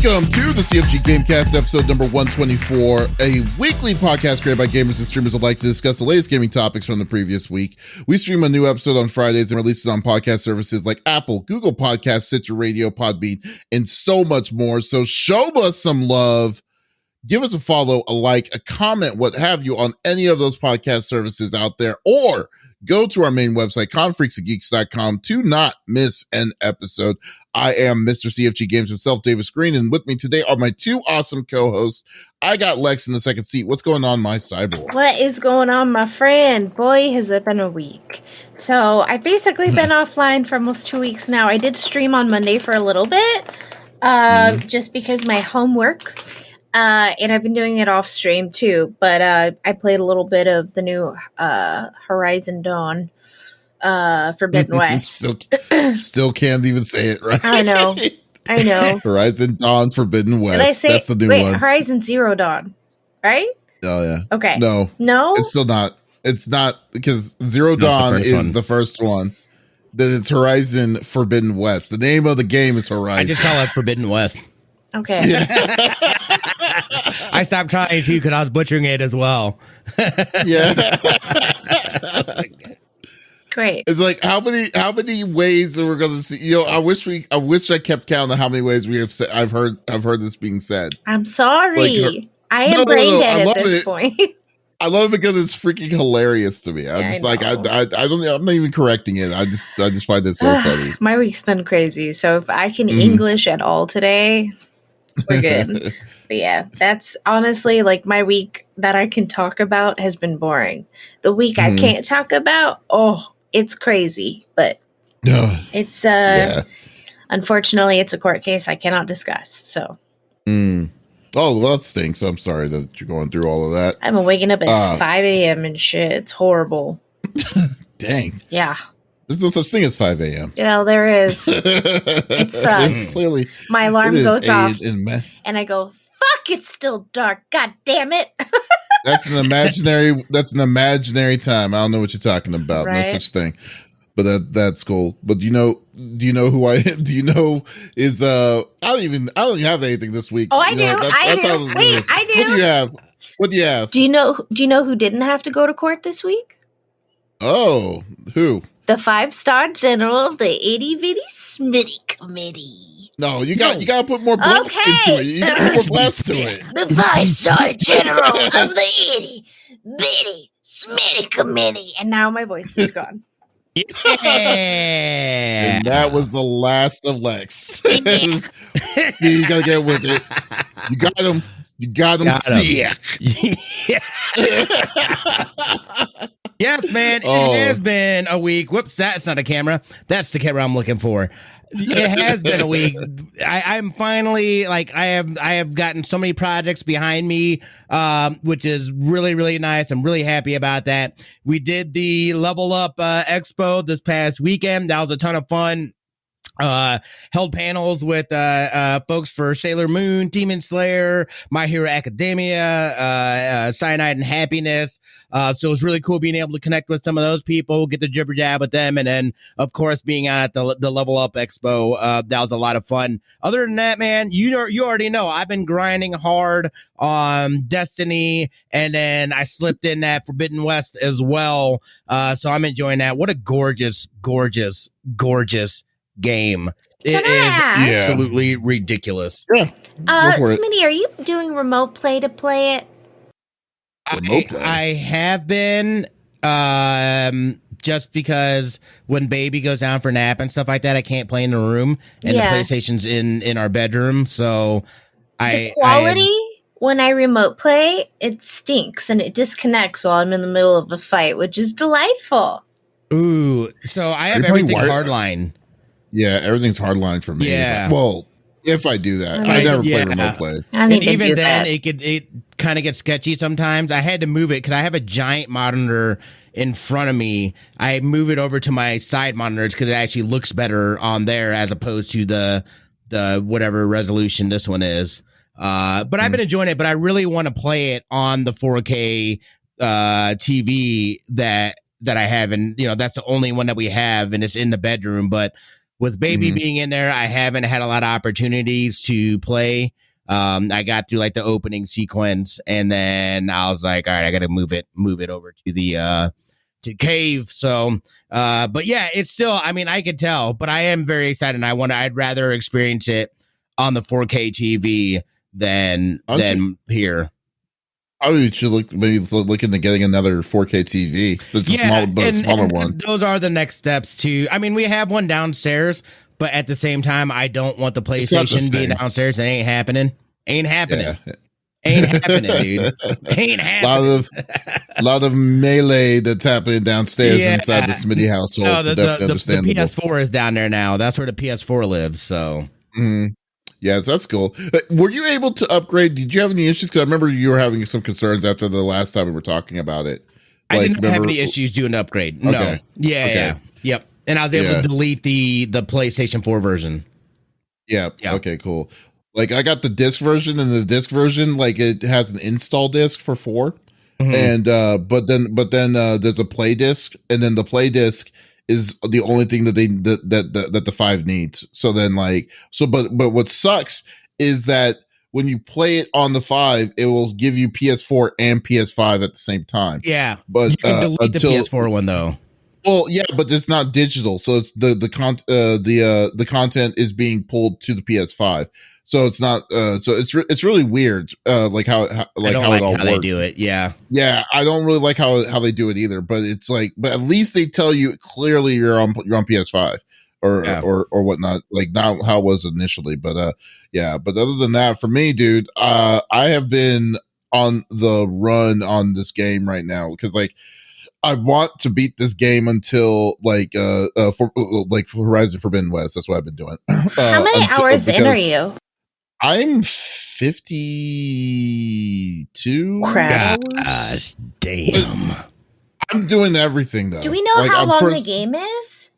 Welcome to the CFG GameCast, episode number 124, a weekly podcast created by gamers and streamers alike to discuss the latest gaming topics from the previous week. We stream a new episode on Fridays and release it on podcast services like Apple, Google Podcasts, Stitcher Radio, Podbean, and so much more. So show us some love. Give us a follow, a like, a comment, what have you, on any of those podcast services out there, or go to our main website, confreaksandgeeks.com, to not miss an episode. I am Mr. CFG Games himself, Davis Green, and with me today are my two awesome co-hosts. I got Lex in the second seat. What's going on, my cyborg? What is going on, my friend? Boy, has it been a week. So I've basically been offline for almost 2 weeks now. I did stream on Monday for a little bit, just because my homework. And I've been doing it off stream too, but I played a little bit of the new Horizon Dawn Forbidden West. Still can't even say it right. I know. Horizon Dawn Forbidden West. Did I say, that's the new one. Horizon Zero Dawn, right? Oh yeah. Okay. No, it's still not. It's not, because Zero Dawn is the first one. Then it's Horizon Forbidden West. The name of the game is Horizon. I just call it Forbidden West. Okay. Yeah. I stopped trying to because I was butchering it as well. Yeah. Great. It's like, how many ways that we're going to see? You know, I wish I kept count of how many ways we have said. I've heard this being said. I'm sorry. Like, I am brain dead at this point. I love it because it's freaking hilarious to me. I'm just like, I don't know. I'm not even correcting it. I just find it so funny. My week's been crazy. So if I can English at all today, we're good. But yeah, that's honestly like my week that I can talk about has been boring. The week I can't talk about, it's crazy. But it's unfortunately it's a court case I cannot discuss. So. Oh, well, that stinks. I'm sorry that you're going through all of that. I've been waking up at 5 a.m. and shit. It's horrible. Dang. Yeah. There's no such thing as 5 a.m. Yeah, there is. It sucks. Clearly, my alarm goes off and I go, fuck, it's still dark. God damn it. That's an imaginary time. I don't know what you're talking about. Right? No such thing. But that's cool. But do you know who I is I don't even have anything this week. Oh, I do. I do. What do you have? Do you know who didn't have to go to court this week? Oh, who? The 5-star general of the Itty Bitty Smitty Committee. No, you got to put more blast into it. You got to put more blast to it. The 5-star general of the Itty Bitty Smitty Committee. And now my voice is gone. Yeah. And that was the last of Lex. You gotta get with it. You got him sick. Yes, man. It has been a week. Whoops, that's not a camera. That's the camera I'm looking for. It has been a week. I'm finally like I have gotten so many projects behind me, which is really, really nice. I'm really happy about that. We did the Level Up Expo this past weekend. That was a ton of fun. Held panels with folks for Sailor Moon, Demon Slayer, My Hero Academia, Cyanide and Happiness. So it was really cool being able to connect with some of those people, get the jibber jab with them, and then of course being out at the Level Up Expo. That was a lot of fun. Other than that, man, you already know I've been grinding hard on Destiny, and then I slipped in that Forbidden West as well. So I'm enjoying that. What a gorgeous, gorgeous, gorgeous game. It is absolutely ridiculous. Yeah. Smitty, are you doing remote play to play it? I have been just because when baby goes down for nap and stuff like that, I can't play in the room, and the PlayStation's in our bedroom. So the quality when I remote play, it stinks and it disconnects while I'm in the middle of a fight, which is delightful. Ooh, so I have everything hardline. Yeah, everything's hardline for me. Yeah. Well, if I do that, I never play remote play. And even then, it kind of gets sketchy sometimes. I had to move it because I have a giant monitor in front of me. I move it over to my side monitors because it actually looks better on there as opposed to the whatever resolution this one is. But I've been enjoying it. But I really want to play it on the 4K TV that I have, and that's the only one that we have, and it's in the bedroom. But With Baby being in there, I haven't had a lot of opportunities to play. I got through like the opening sequence, and then I was like, all right, I got to move it over to the to cave. So, but yeah, it's still, I mean, I could tell, but I am very excited. And I'd rather experience it on the 4K TV than here. I should look into getting another 4K TV. It's a smaller one. Those are the next steps too. I mean, we have one downstairs, but at the same time, I don't want the PlayStation being downstairs. It ain't happening. Ain't happening. Yeah. Ain't happening, dude. Ain't happening. A lot of melee that's happening downstairs inside the Smitty household. No, the PS4 is down there now. That's where the PS4 lives. So. Yes, that's cool. Were you able to upgrade? Did you have any issues? Because I remember you were having some concerns after the last time we were talking about it. I didn't have any issues doing an upgrade. No. Okay. Yeah. Yep. And I was able to delete the PlayStation 4 version. Yeah. Okay, cool. Like I got the disc version, and the disc version, like it has an install disc for 4. And but then there's a play disc, and then the play disc is the only thing that that the 5 needs. So then but what sucks is that when you play it on the 5, it will give you PS4 and PS5 at the same time. Yeah, but you can delete the PS4 one though. Well, yeah, but it's not digital, so it's the content is being pulled to the PS5. So it's not. So it's really weird. Like how it all works. They do it. Yeah. Yeah, I don't really like how they do it either. But it's like, but at least they tell you clearly you're on PS5 or whatnot. Like not how it was initially. But yeah. But other than that, for me, dude, I have been on the run on this game right now because like I want to beat this game until for Horizon Forbidden West. That's what I've been doing. How many hours in are you? I'm 52. Gosh, damn. I'm doing everything though. Do we know how long the game is?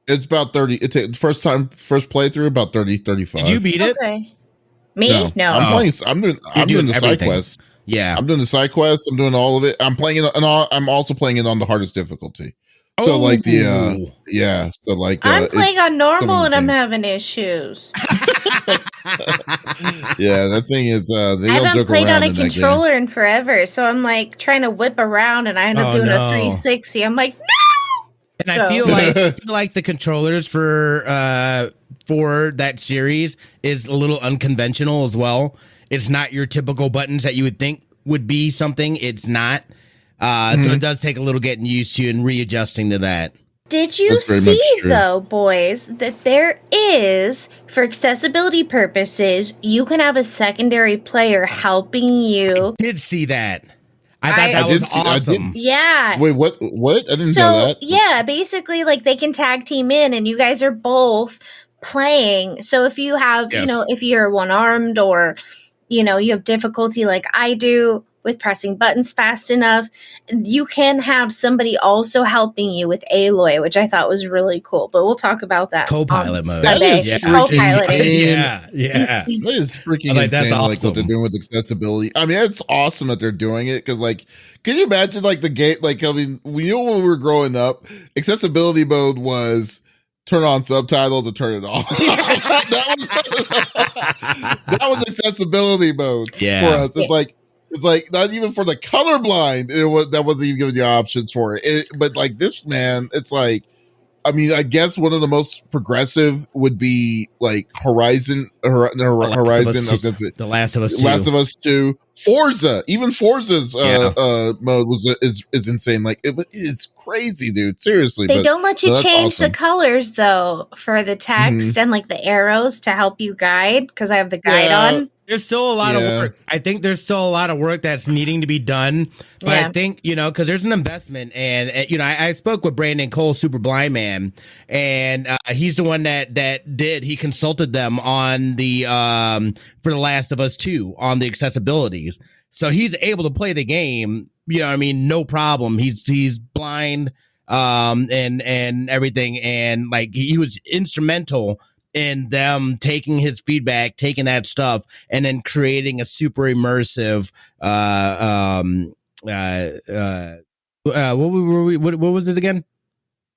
It's about 30. First playthrough about 30, 35. Did you beat it? Okay. Me? No. I'm doing the side quests. Yeah. I'm doing the side quests. I'm doing all of it. I'm playing it, and I'm also playing it on the hardest difficulty. So So like I'm playing on normal and I'm having issues. Yeah, that thing is they I haven't played on a controller in forever, so I'm like trying to whip around and I end up doing a 360. I'm like, no. And I feel like the controllers for that series is a little unconventional as well. It's not your typical buttons that you would think would be something. It's not. So it does take a little getting used to and readjusting to that. Did you see, though, boys, that there is, for accessibility purposes, you can have a secondary player helping you? I did see that. I thought that was awesome. Yeah. Wait, what? I didn't know that. Yeah, basically, like, they can tag team in, and you guys are both playing. So if you have, if you're one-armed or, you have difficulty like I do with pressing buttons fast enough, you can have somebody also helping you with Aloy, which I thought was really cool. But we'll talk about that. Co-pilot mode. That is Yeah. That is freaking insane. That's awesome. Like what they're doing with accessibility. I mean, it's awesome that they're doing it because, like, can you imagine like the game? Like, I mean, when we were growing up, accessibility mode was turn on subtitles and turn it off. that was accessibility mode for us. It's like not even for the colorblind. That wasn't even giving you options for it. But like this, man, it's like, I mean, I guess one of the most progressive would be like Horizon. The Last of Us 2. Last of Us 2. Forza. Even Forza's mode is insane. Like it's crazy, dude. Seriously. They don't let you change the colors though for the text and like the arrows to help you guide because I have the guide on. There's still a lot of work. I think there's still a lot of work that's needing to be done. But I think, because there's an investment. And, I spoke with Brandon Cole, Super Blind Man, and he's the one he consulted them on the, for The Last of Us 2 on the accessibilities. So he's able to play the game, no problem. He's blind, and everything. And like, he was instrumental in them taking his feedback, taking that stuff, and then creating a super immersive. What was it again?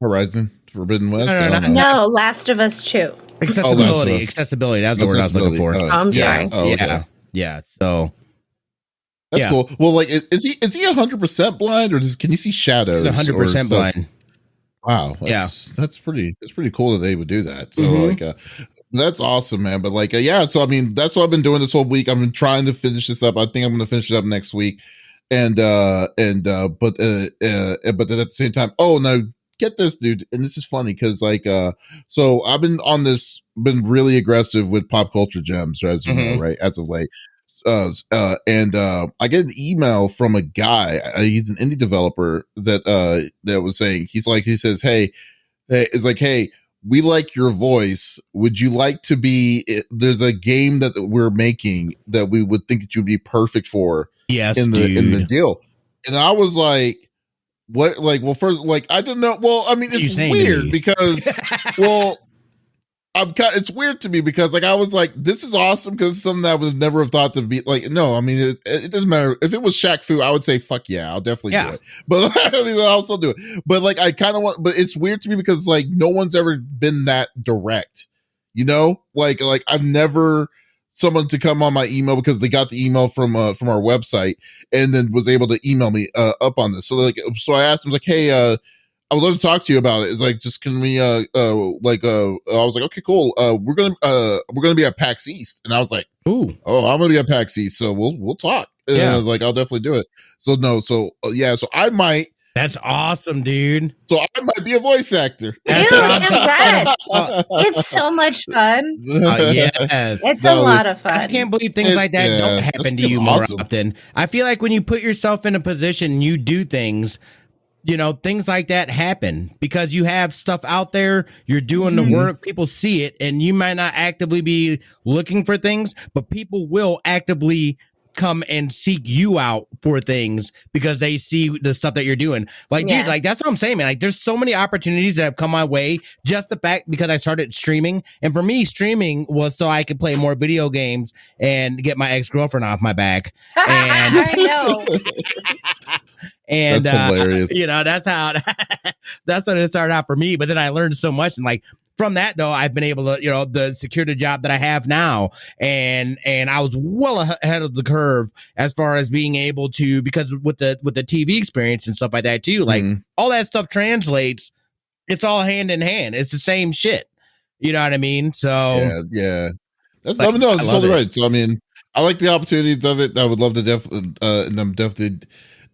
Horizon Forbidden West. No, I don't know. No, Last of Us 2. Accessibility. Accessibility. That's the word I was looking for. I'm sorry. Oh, okay. Yeah. So that's cool. Well, like, is he 100% blind, or can you see shadows? He's 100% blind. Wow. That's pretty cool that they would do that. So that's awesome, man. But like, so I mean, that's what I've been doing this whole week. I've been trying to finish this up. I think I'm going to finish it up next week. But then at the same time, now get this, dude. And this is funny because so I've been really aggressive with pop culture gems, as you know, right? As of late. I get an email from a guy. He's an indie developer that was saying, he says, hey, we like your voice. Would you like to be? There's a game that we're making that we would think that you'd be perfect for. Yes, in the deal. And I was like, what? Like, well, first, like, I don't know. Well, I mean, it's weird because, well, it's weird to me because, like, I was like, this is awesome because it's something that I would never have thought to be like. No, I mean, it doesn't matter if it was Shaq Fu. I would say, fuck yeah, I'll definitely do it. But I mean, I'll still do it. But like, I kind of want. But it's weird to me because like no one's ever been that direct. You know, like I've never someone to come on my email because they got the email from our website and then was able to email me up on this. So I asked him like, hey, I would love to talk to you about it. It's like, just can we I was like, okay, cool. We're gonna be at PAX East, and I was like, I'm gonna be at PAX East, so we'll talk. Like I'll definitely do it. So I might. That's awesome, dude. So I might be a voice actor. It's so much fun. Yes. It's a lot of fun. I can't believe things like that don't happen to you more often. I feel like when you put yourself in a position, you do things, things like that happen because you have stuff out there, you're doing the work, people see it, and you might not actively be looking for things, but people will actively come and seek you out for things because they see the stuff that you're doing. Like, dude, like that's what I'm saying, man. Like, there's so many opportunities that have come my way just the fact because I started streaming. And for me, streaming was so I could play more video games and get my ex-girlfriend off my back. And I know. And that's hilarious. That's how that's what it started out for me. But then I learned so much, and like from that though, I've been able to secure the job that I have now, and I was well ahead of the curve as far as being able to, because with the TV experience and stuff like that too, like all that stuff translates. It's all hand in hand. It's the same shit. You know what I mean? So yeah. That's totally right. So I mean, I like the opportunities of it. I would love to and I'm definitely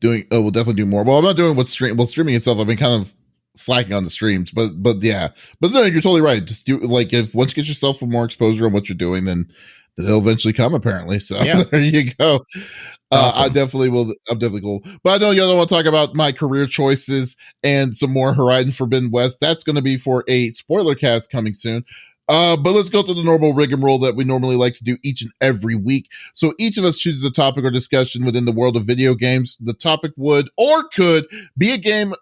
doing. We'll definitely do more. Well, I'm not doing streaming itself. I've been kind of slacking on the streams, but no, you're totally right. Just do, like, if once you get yourself more exposure on what you're doing, then it'll eventually come, apparently. So there you go. Awesome. I definitely will. I'm definitely cool. But I know you don't want to talk about my career choices and some more Horizon Forbidden West. That's going to be for a spoiler cast coming soon. But let's go to the normal rigmarole that we normally like to do each and every week. So each of us chooses a topic or discussion within the world of video games. The topic would or could be a game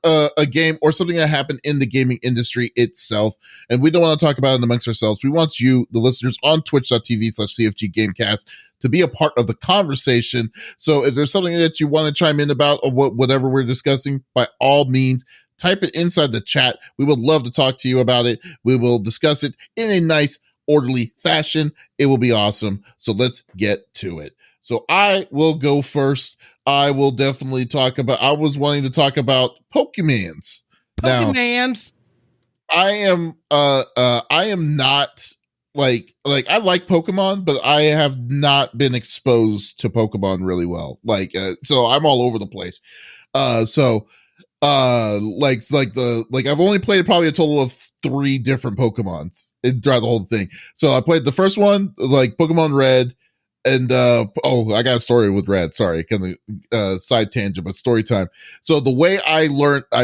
or something that happened in the gaming industry itself. And we don't want to talk about it amongst ourselves. We want you, the listeners, on twitch.tv/CFG GameCast to be a part of the conversation. So if there's something that you want to chime in about or whatever we're discussing, by all means, type it inside the chat. We would love to talk to you about it. We will discuss it in a nice, orderly fashion. It will be awesome. So let's get to it. So I will go first. I will definitely I was wanting to talk about Pokemons. Pokemons. Now, I am not like I like Pokemon, but I have not been exposed to Pokemon really well. So I'm all over the place. I've only played probably a total of 3 different Pokemons throughout the whole thing. So I played the first one, like Pokemon Red, and I got a story with Red. Sorry, kind of side tangent, but story time. So the way I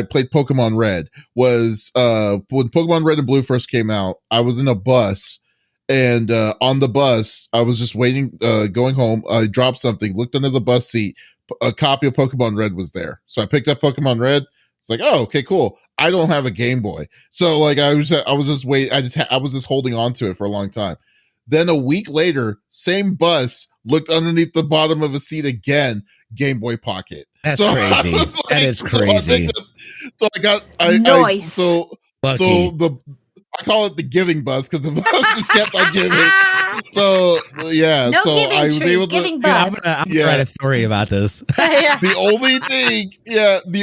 played Pokemon Red was when Pokemon Red and Blue first came out, I was in a bus. And on the bus, I was just waiting, going home. I dropped something, looked under the bus seat. A copy of Pokemon Red was there. So I picked up Pokemon Red. It's like, oh, okay, cool. I don't have a Game Boy. So like I was just holding on to it for a long time. Then a week later, same bus looked underneath the bottom of a seat again, Game Boy Pocket. That's crazy. That is crazy. Nice. I call it the giving bus because the bus just kept on giving. So yeah, no so giving I was tree, able to. giving bus. I'm gonna write a story about this. The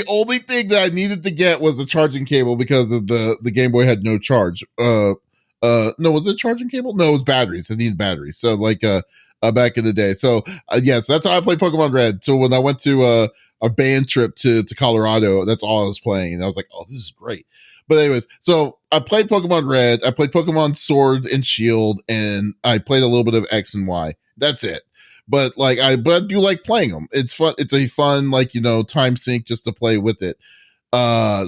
only thing that I needed to get was a charging cable because of the Game Boy had no charge. No, was it charging cable? No, it was batteries. It needed batteries. So back in the day. So yes, that's how I played Pokemon Red. So when I went to a band trip to Colorado, that's all I was playing, and I was like, oh, this is great. But anyways, so I played Pokemon Red, I played Pokemon Sword and Shield, and I played a little bit of X and Y. That's it. But I do like playing them. It's fun. It's a fun, time sink just to play with it.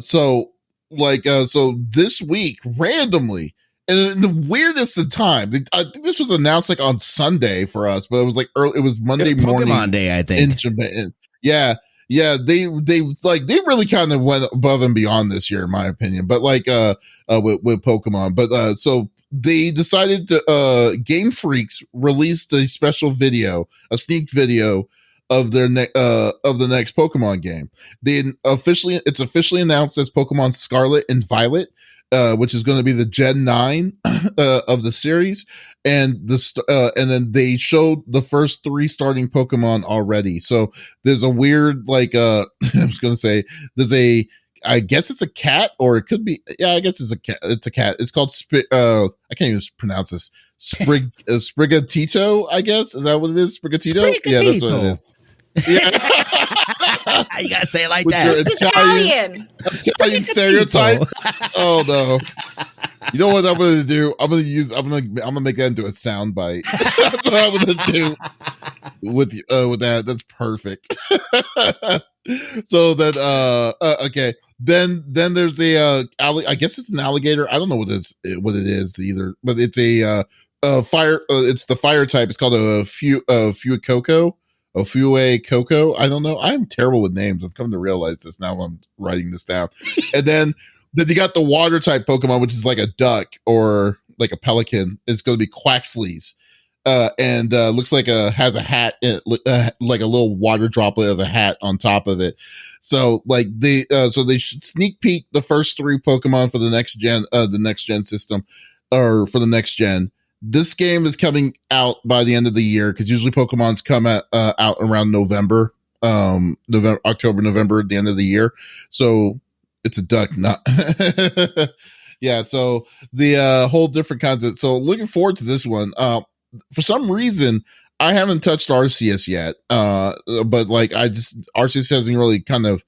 So this week, randomly, and in the weirdest of time, I think this was announced on Sunday for us, but it was early. It was Monday morning. Pokemon Day, I think. In Japan. Yeah. Yeah, they really kind of went above and beyond this year, in my opinion. But with Pokemon, but so they decided to Game Freaks released a special video, a sneak video of their of the next Pokemon game. It's officially announced as Pokemon Scarlet and Violet, which is going to be the Gen 9 of the series, and then they showed the first 3 starting Pokemon already. So there's a weird I was going to say I guess it's a cat, or it could be I guess it's a cat. It's a cat. It's called I can't even pronounce this. Sprigatito, I guess. Is that what it is? Sprigatito? Yeah, that's what it is. Yeah. You gotta say it like with that. It's Italian stereotype. Oh no! You know what I'm gonna do? I'm gonna make that into a sound bite. That's what I'm gonna do with that. That's perfect. So then, okay. Then there's I guess it's an alligator. I don't know what it is either, but it's a fire. It's the fire type. It's called a Fuecoco. Ofue Coco. I don't know. I'm terrible with names. I'm coming to realize this now. I'm writing this down. And then you got the water type Pokemon, which is like a duck or like a pelican. It's going to be Quaxleys. And looks like has a hat, like a little water droplet of a hat on top of it. So they should sneak peek the first 3 Pokemon for the next gen system, or for the next gen. This game is coming out by the end of the year because usually Pokemon's come out around November, October, November at the end of the year. So it's a duck, not yeah. So the whole different kinds of. So looking forward to this one. For some reason, I haven't touched Arceus yet. But Arceus hasn't really kind of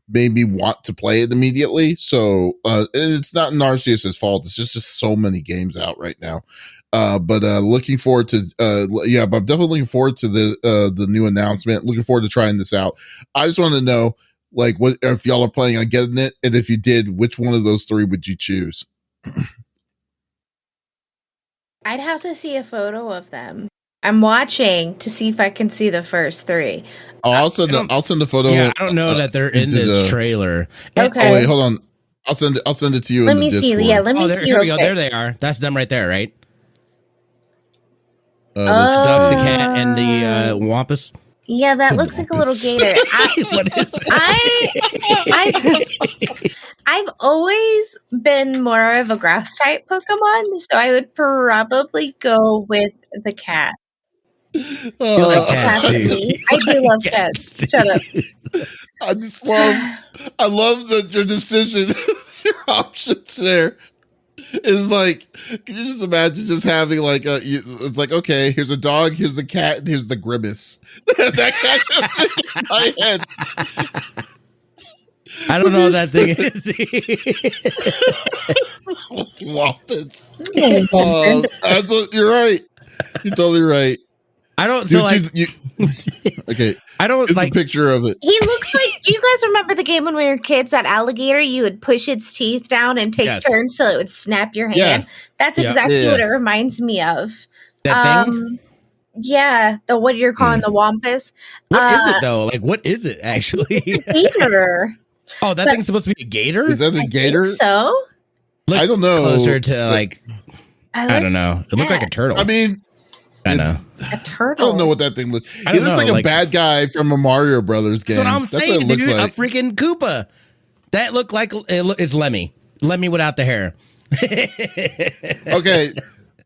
made me want to play it immediately. So it's not Arceus's fault. It's just so many games out right now. But looking forward to but I'm definitely looking forward to the new announcement. Looking forward to trying this out. I just want to know what if y'all are planning on getting it, and if you did, which one of those 3 would you choose? I'd have to see a photo of them. I'm watching to see if I can see the first 3. Oh, I'll send the photo. Yeah, I don't know that they're in this trailer. Okay. Oh wait, hold on. I'll send it to you. Let in me the see. Discord. Yeah, let me see. Here we go. There they are. That's them right there, right? The cat and the Wampus. Yeah, that looks like a little gator. What is it? I've always been more of a grass type Pokemon, so I would probably go with the cat. You like cats, too. I do love cats. Shut up. I love that your decision, your options there. Is can you just imagine just having it's like, okay, here's a dog, here's a cat, and here's the Grimace. That kind of in my head. I don't know what that thing is. Wampus. You're right. You're totally right. I don't. Okay. I don't a picture of it. He looks like. Do you guys remember the game when we were kids? That alligator, you would push its teeth down and take turns so it would snap your hand. Yeah. That's exactly what it reminds me of. That thing. Yeah, what you're calling the Wampus. What is it though? What is it actually? Gator. Oh, that thing's supposed to be a gator? Is that a gator? So I don't know. Closer to I don't know. It looked like a turtle. I mean, kind of. A turtle. I don't know what that thing looks. He looks like a bad guy from a Mario Brothers game. That's what I'm saying, what it dude. looks like. A freaking Koopa. That looked like it's Lemmy. Lemmy without the hair. Okay.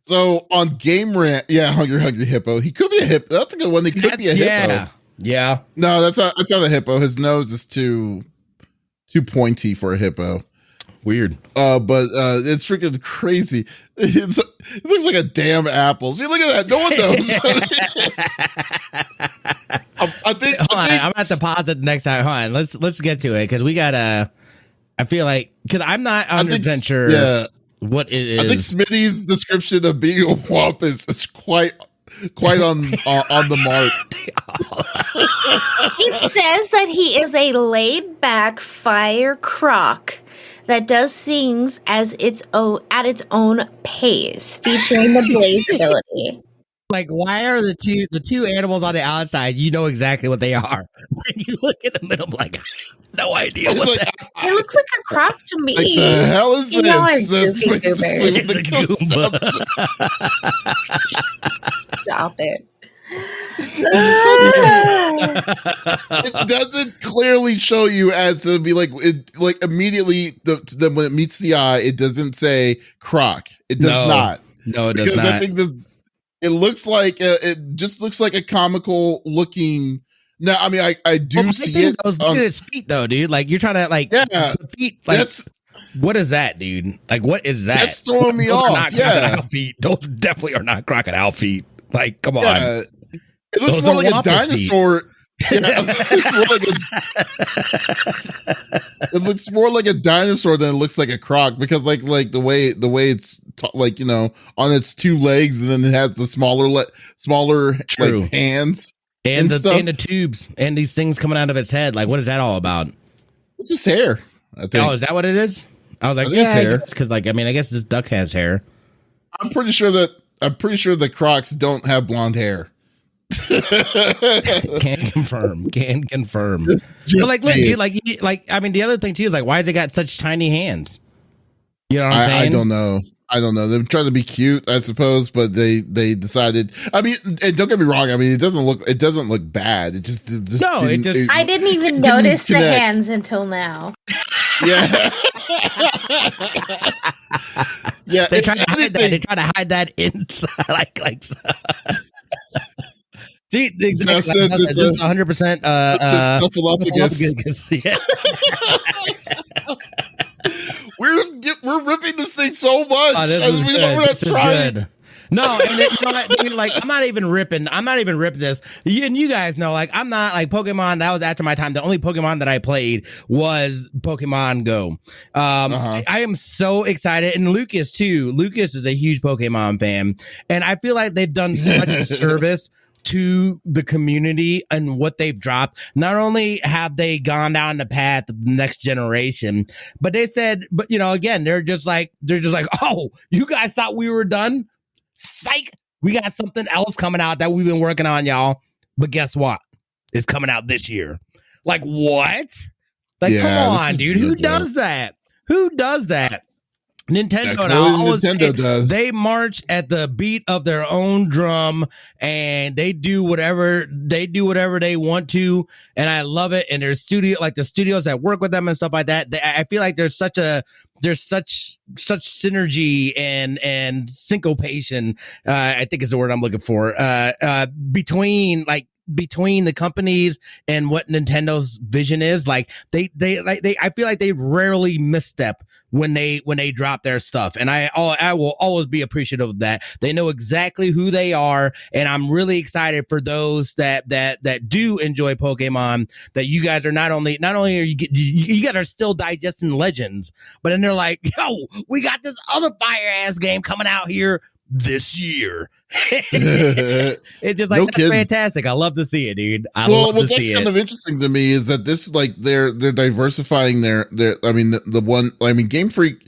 So on Game Rant, Hungry Hippo. He could be a hippo. That's a good one. He could be a hippo. Yeah. No, that's not a hippo. His nose is too pointy for a hippo. Weird. But it's freaking crazy. It looks like a damn apple. See, look at that. No one knows. I think. Hold on. I'm gonna have to pause it next time. Hold on. Let's get to it because we gotta. I feel like because I'm not 100% sure. Yeah. What it is. I think Smitty's description of being a womp is quite on the mark. It says that he is a laid-back fire croc that does things at its own pace, featuring the blaze ability. Like, why are the two animals on the outside? You know exactly what they are. When you look in the middle, like, no idea what like, that. It looks like a croc to me. Like, the hell is this? I'm That's goofy basically goober. what the Stop it. It doesn't clearly show you as to be like it, like immediately when it meets the eye, it doesn't say croc. It does not. No, it does Because not. I think it looks like it just looks like a comical looking. Now, I mean, I do see it. Look at its feet, though, dude. Like you're trying to the feet. Like, what is that, dude? Like, what is that? That's throwing me Those off. Are not crocodile feet. Those definitely are not crocodile feet. Like, come on. It looks Those more are like a Whopper dinosaur. It looks more like a dinosaur than it looks like a croc because like the way it's like, you know, on its two legs and then it has the smaller like hands and the tubes and these things coming out of its head. Like, what is that all about? It's just hair, I think. Oh, is that what it is? I was like, hair. Because like, I mean, I guess this duck has hair. I'm pretty sure the crocs don't have blonde hair. Can confirm. But like, look, dude, like, I mean, the other thing too is like, why has it got such tiny hands? You know what I'm saying? I don't know. They're trying to be cute, I suppose, but they decided. I mean, and don't get me wrong. I mean, it doesn't look bad. It just I didn't even notice the hands until now. Yeah. Yeah. They try to hide that. They try to hide that inside, like. See, exactly. This is 100%. Yeah. We're ripping this thing so much as we're not trying. Good. No, and you know what, dude, like I'm not even ripping this. And you guys know, like I'm not like Pokemon. That was after my time. The only Pokemon that I played was Pokemon Go. I am so excited, and Lucas too. Lucas is a huge Pokemon fan, and I feel like they've done such a service to the community and what they've dropped. Not only have they gone down the path of the next generation, but they said, but you know, again, they're just like, oh, you guys thought we were done? Psych. We got something else coming out that we've been working on, y'all. But guess what? It's coming out this year. Like what? Like, come on, dude. Who does that? Who does that? Nintendo does. They march at the beat of their own drum and they do whatever they want to, and I love it. And there's the studios that work with them and stuff like that. I feel like there's such synergy and syncopation. I think is the word I'm looking for. Between the companies and what Nintendo's vision is. Like they I feel like they rarely misstep when they drop their stuff, and I will always be appreciative of that. They know exactly who they are, and I'm really excited for those that do enjoy Pokemon. That you guys are not only are you guys are still digesting Legends, but then they're like, yo, we got this other fire ass game coming out here this year. It's just like, no, that's kidding. Fantastic. I love to see it, dude. What's kind of interesting to me is that this, like, they're diversifying their Game Freak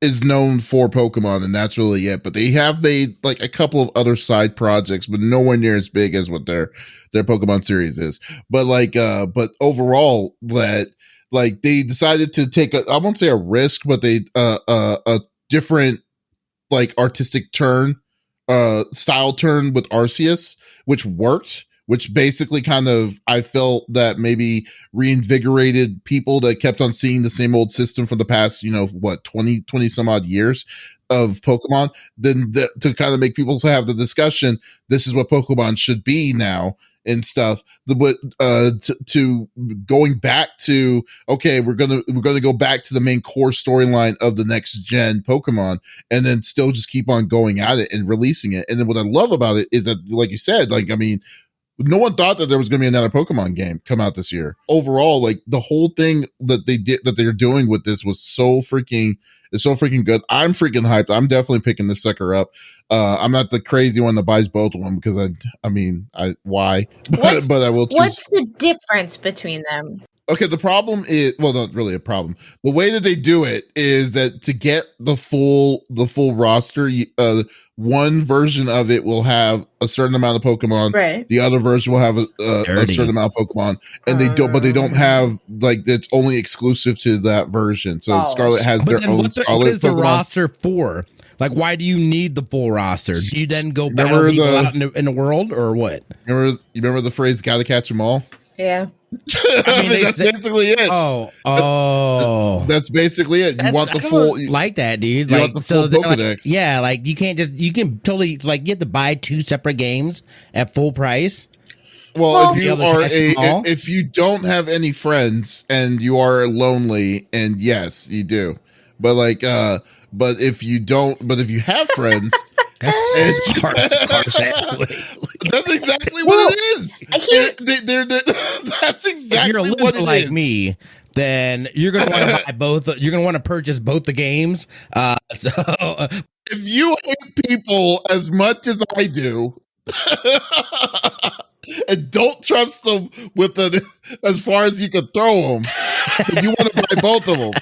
is known for Pokemon, and that's really it. But they have made like a couple of other side projects, but nowhere near as big as what their Pokemon series is. But but overall, that like they decided to take I won't say a risk, but they a different like artistic turn style turn with Arceus, which worked, which basically kind of, I felt that maybe reinvigorated people that kept on seeing the same old system for the past, 20 some odd years of Pokemon, then to kind of make people have the discussion, this is what Pokemon should be now and stuff. To going back to, okay, we're gonna go back to the main core storyline of the next gen Pokemon, and then still just keep on going at it and releasing it. And then what I love about it is that, like you said, no one thought that there was going to be another Pokemon game come out this year. Overall, the whole thing that they're doing with this was so freaking good. I'm freaking hyped. I'm definitely picking this sucker up. I'm not the crazy one that buys both of them because why? But I will. What's the difference between them? Okay, the problem is, well, not really a problem. The way that they do it is that to get the full roster, one version of it will have a certain amount of Pokemon. Right. The other version will have a certain amount of Pokemon, and they don't have it's only exclusive to that version. So Scarlet has their own Scarlet Pokemon. What is the roster for? Like, why do you need the full roster? Do you then go battle people out in the world, or what? Remember the phrase "gotta catch them all"? Yeah. That's basically it. That's basically it. You want the full, like that, dude. You want the full Pokedex. You can totally you have to buy 2 separate games at full price. Well, if you don't have any friends and you are lonely, and yes, you do, but if you have friends. That's exactly what it is. That's exactly if you're a what loser it like is. me, then you're going to want to buy both. You're going to want to purchase both the games. So if you hate people as much as I do, and don't trust them with as far as you can throw them, you want to buy both of them.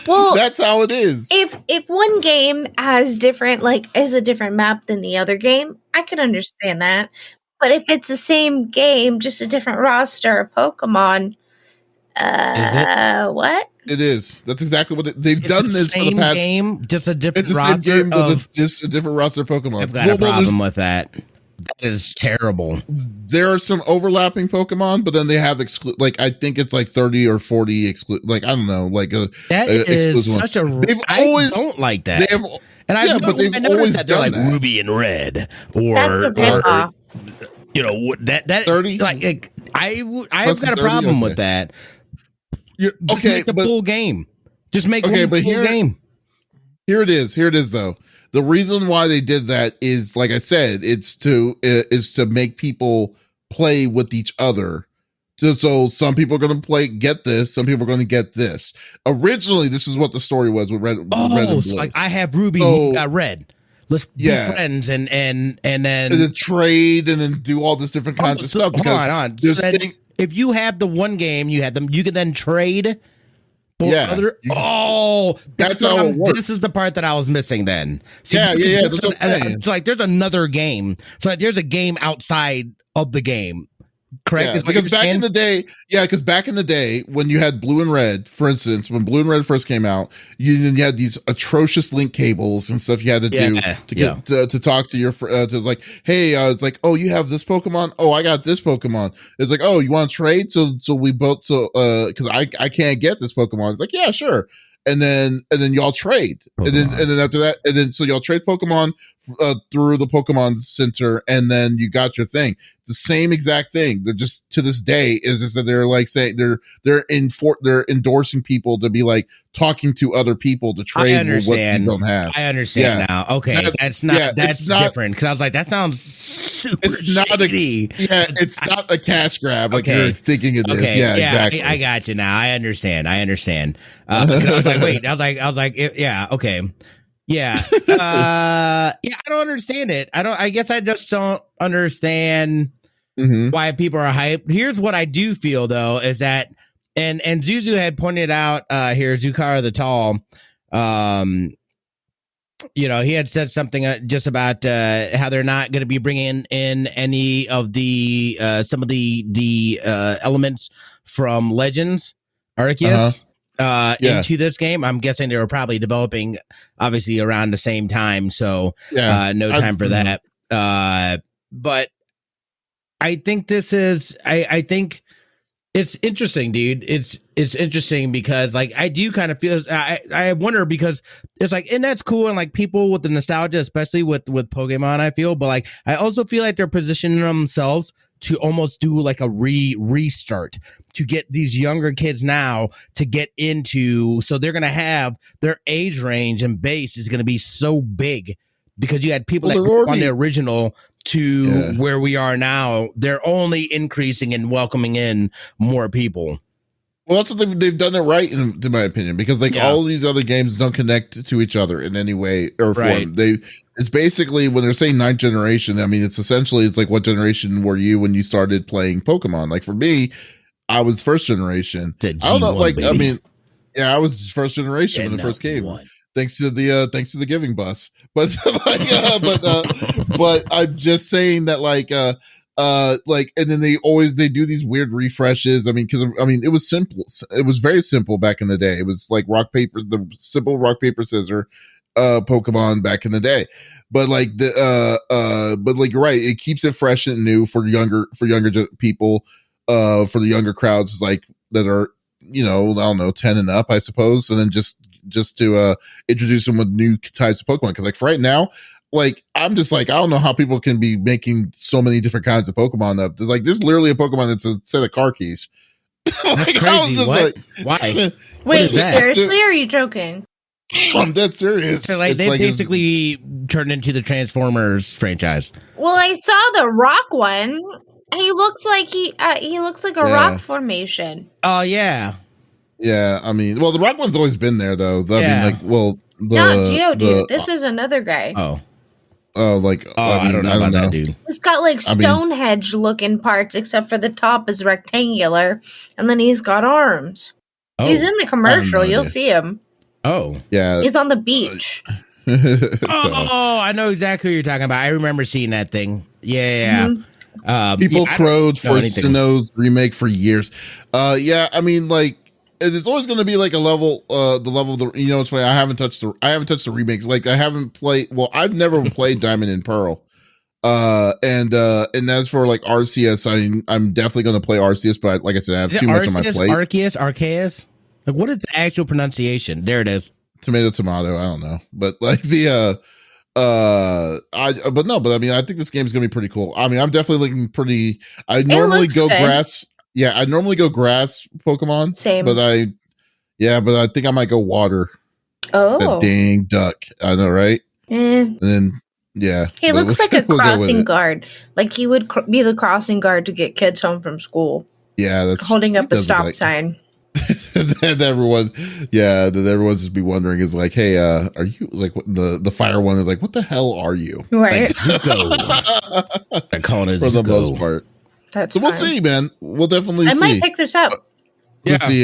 Well, that's how it is. If one game has a different map than the other game, I can understand that. But if it's the same game, just a different roster of Pokemon, is it? What? It is. That's exactly what they've done. This for the past game, just a different roster. It's the same game, just a different roster of Pokemon. I've got a problem with that. That is terrible. There are some overlapping Pokemon, but then they have I think it's 30 or 40 I don't know, that is such a. I don't like that. They have, but they've always that they're done that. Ruby and Red, or that 30. I've got a problem with that. Just make the full game. Just make one full game. Here it is though. The reason why they did that is, like I said, it's to make people play with each other. So some people are going to get this, some people are going to get this. Originally, this is what the story was with Red and Blue. So I have Ruby, you got Red. Let's be friends and then trade and then do all this different kinds of stuff. Hold on. If you have the one game, you can then trade. That's how it works. This is the part that I was missing then. So that's what I'm saying. So there's another game. So there's a game outside of the game. Correct? Yeah, because back in the day, when you had Blue and Red, for instance, when Blue and Red first came out, you had these atrocious link cables and stuff you had to do to talk to your to hey, it's oh, you have this Pokemon, oh, I got this Pokemon. It's oh, you want to trade? So we both because I can't get this Pokemon. It's yeah, sure. And then y'all trade, and then after that, so y'all trade Pokemon through the Pokemon Center, and then you got your thing. The same exact thing. They're just to this day is just that they're saying they're endorsing people to be talking to other people to trade what you don't have. I understand now. Okay, that's different because I was that sounds super. It's not shady. It's not a cash grab you're thinking it is. Yeah, exactly. I got you now. I understand. I was wait. I was okay. Yeah. I don't understand it. I guess I just don't understand why people are hyped. Here's what I do feel though, is that, and Zuzu had pointed out here, Zukara the Tall, he had said something just about how they're not going to be bringing in any of the some of the elements from Legends Arceus. into this game. I'm guessing they were probably developing obviously around the same time. So no time for that. But I think this is, I think it's interesting, dude. It's interesting because like, I do kind of feel, I wonder because it's like, and that's cool. And like people with the nostalgia, especially with Pokemon, I feel, but like, I also feel like they're positioning themselves to almost do like a restart to get these younger kids now to get into. So they're going to have their age range and base is going to be so big because you had people that grew up on the original to where we are now. They're only increasing and welcoming in more people. Well, that's what they've done it right, in my opinion, because like all these other games don't connect to each other in any way or form. It's basically when they're saying ninth generation, I mean, it's like what generation were you when you started playing Pokemon? Like for me, I was first generation. I don't know, like baby. I mean, I was first generation when it first came. Thanks to the giving bus, but but I'm just saying that like and then they do these weird refreshes. I mean, because it was simple. It was very simple back in the day. It was like the simple rock paper scissors Pokemon back in the day. But like but like you're right, it keeps it fresh and new for younger people, for the younger crowds like that are I don't know 10 and up, I suppose, and then just to introduce them with new types of Pokemon. Because like for right now, like I'm just like I don't know how people can be making so many different kinds of Pokemon up. There's literally a Pokemon that's a set of car keys. That's crazy. What? Why? Wait, seriously? Or are you joking? I'm dead serious. So like they basically turned into the Transformers franchise. Well, I saw the rock one. He looks like he looks like a rock formation. Oh yeah. Yeah, I mean, well, the rock one's always been there though. I mean, like, well, not Geodude. This is another guy. I don't know about that dude. He's got like Stonehenge looking parts, except for the top is rectangular, and then he's got arms. He's in the commercial. You'll see him. Oh, yeah. He's on the beach. I know exactly what you're talking about. I remember seeing that thing. Yeah. Mm-hmm. People crowed for Sinnoh's remake for years. I mean, like, it's always going to be like a level, the level of the, it's funny. I haven't touched the remakes. Like I've never played Diamond and Pearl. And that's for like Arceus. I'm definitely going to play Arceus, but like I said, I have too much on my plate. Arceus? Like, what is the actual pronunciation? There it is. Tomato. I don't know, but like I mean, I think this game is going to be pretty cool. I mean, I'm definitely looking pretty. I normally go grass. Yeah, I normally go grass Pokemon. Same. But I think I might go water. Oh. That dang duck. I know, right? And then, yeah. He looks like a crossing guard. Like he would be the crossing guard to get kids home from school. Yeah, that's holding up a stop sign. Then everyone's just be wondering is like, hey, are you like the fire one is like, what the hell are you? Right. Like Zuko. They're calling it for Zuko. the most part. That's so we'll see, man. We'll definitely see. I might pick this up. Let's see,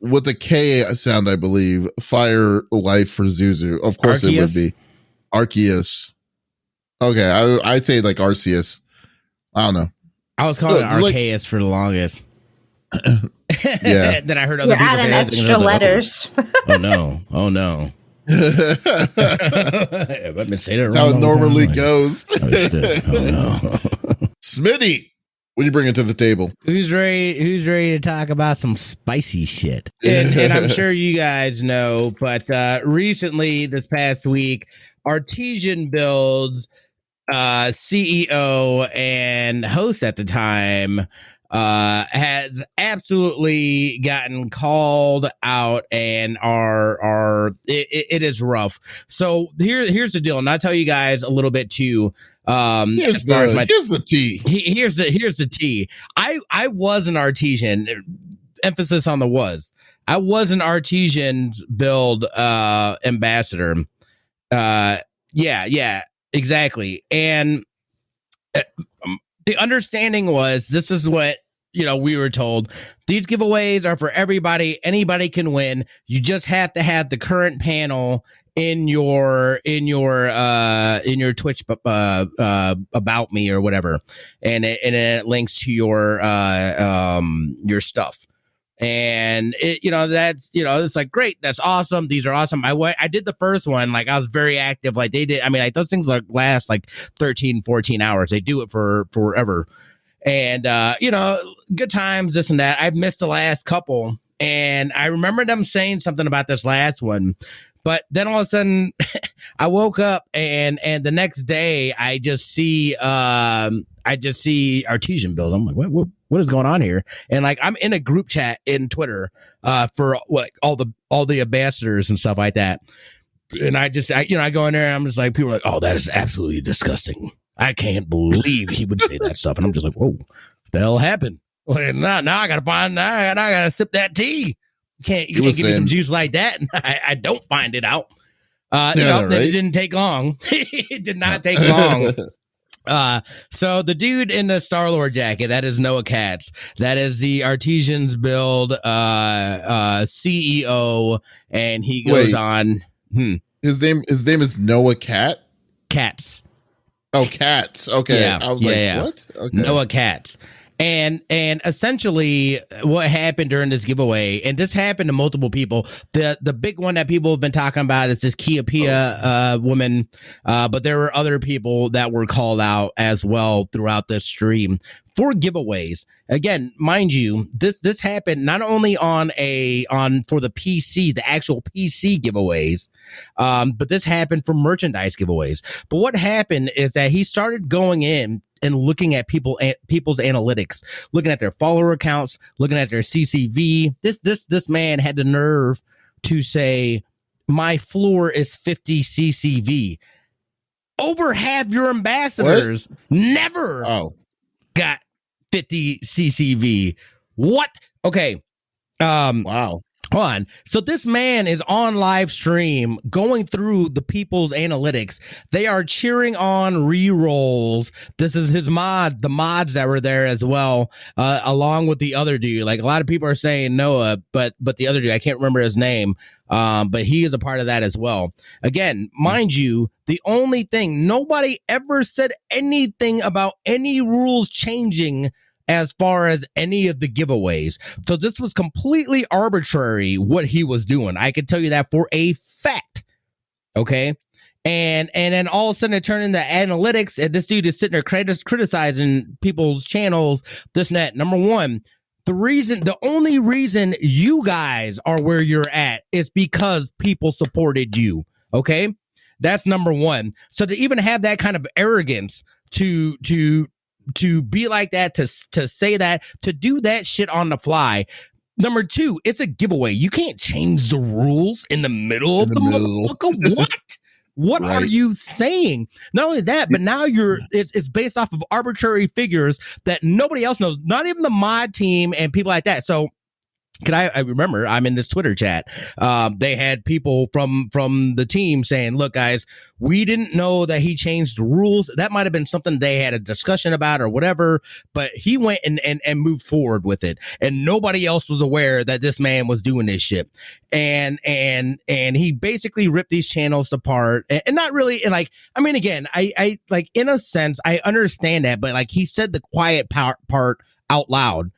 with the K sound, I believe. Fire life for Zuzu. Of course Arceus? It would be. Arceus. Okay, I'd say like Arceus. I don't know. I was calling it Arceus for the longest. Yeah. Then I heard other people say extra letters. Oh no. Let me say that wrong. That's how it normally goes. Oh no. Smitty, what do you bring it to the table? Who's ready to talk about some spicy shit? And I'm sure you guys know, but recently this past week, Artesian Builds CEO and host at the time has absolutely gotten called out and it is rough. So here's the deal, and I'll tell you guys a little bit too. Here's the tea. Here's the tea. I was an artesian. Emphasis on the was. I was an artesian build ambassador. Yeah, exactly. And the understanding was this is what we were told. These giveaways are for everybody. Anybody can win. You just have to have the current panel in your Twitch about me or whatever, and it links to your stuff. And it's like, great. That's awesome. These are awesome. I did the first one. Like, I was very active. Like, they did. I mean, like, those things last like 13, 14 hours. They do it for forever. And, good times, this and that. I've missed the last couple. And I remember them saying something about this last one. But then all of a sudden I woke up and the next day I just see Artesian build. I'm like, what is going on here? And like, I'm in a group chat in Twitter for like all the ambassadors and stuff like that. And I go in there and I'm just like, people are like, oh, that is absolutely disgusting. I can't believe he would say that stuff. And I'm just like, whoa, what the hell happened? Well, now I gotta I gotta sip that tea. You can't give me some juice like that. And I don't find it out. Right? It didn't take long. It did not take long. So the dude in the Star-Lord jacket, that is Noah Katz. That is the Artesians build CEO, and he goes on. His name is Noah Katz. Oh, Katz. Okay. Yeah, I was what? Okay. Noah Katz. And essentially what happened during this giveaway, and this happened to multiple people. The big one that people have been talking about is this Kia Pia woman, but there were other people that were called out as well throughout this stream for giveaways. Again, mind you, this happened not only for the PC, the actual PC giveaways, but this happened for merchandise giveaways. But what happened is that he started going in and looking at people's analytics, looking at their follower accounts, looking at their CCV. This man had the nerve to say, my floor is 50 CCV. Over half your ambassadors never got 50 CCV. What? Okay. Wow. Hold on. So this man is on live stream going through the people's analytics. They are cheering on re-rolls. This is his the mods that were there as well, along with the other dude. Like, a lot of people are saying Noah, but the other dude, I can't remember his name. But he is a part of that as well. Again, mind you, the only thing, nobody ever said anything about any rules changing as far as any of the giveaways. So this was completely arbitrary what he was doing. I can tell you that for a fact. Okay. And then all of a sudden it turned into analytics, and this dude is sitting there criticizing people's channels, this and that. Number one, the only reason you guys are where you're at is because people supported you. Okay. That's number one. So to even have that kind of arrogance to be like that, to say that, to do that shit on the fly. Number two, it's a giveaway. You can't change the rules in the middle of the motherfucker. What? What are you saying? Not only that, but now it's based off of arbitrary figures that nobody else knows, not even the mod team and people like that. So I remember I'm in this Twitter chat. They had people from the team saying, look, guys, we didn't know that he changed the rules. That might have been something they had a discussion about or whatever, but he went and moved forward with it. And nobody else was aware that this man was doing this shit. And he basically ripped these channels apart and not really. And like, I mean, again, I like, in a sense, I understand that, but like, he said the quiet part out loud.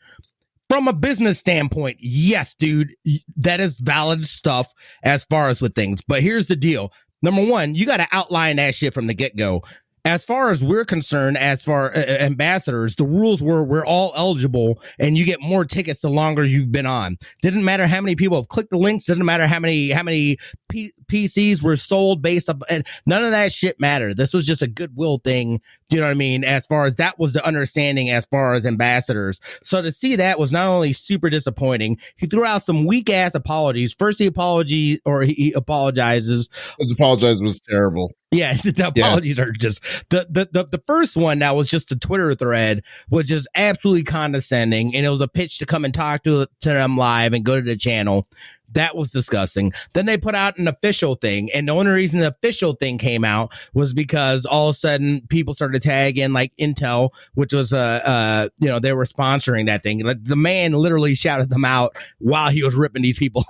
From a business standpoint, yes, dude, that is valid stuff as far as with things. But here's the deal. Number one, you got to outline that shit from the get-go. As far as we're concerned, as far ambassadors, the rules were we're all eligible and you get more tickets the longer you've been on. Didn't matter how many people have clicked the links. Didn't matter how many PCs were sold based on, and none of that shit mattered. This was just a goodwill thing. You know what I mean? As far as that was the understanding as far as ambassadors. So to see that was not only super disappointing, he threw out some weak ass apologies. First he apologizes. His apologize was terrible. Yeah, the apologies are just the first one that was just a Twitter thread was just absolutely condescending, and it was a pitch to come and talk to them live and go to the channel. That was disgusting. Then they put out an official thing, and the only reason the official thing came out was because all of a sudden people started tagging like Intel, which was they were sponsoring that thing. Like, the man literally shouted them out while he was ripping these people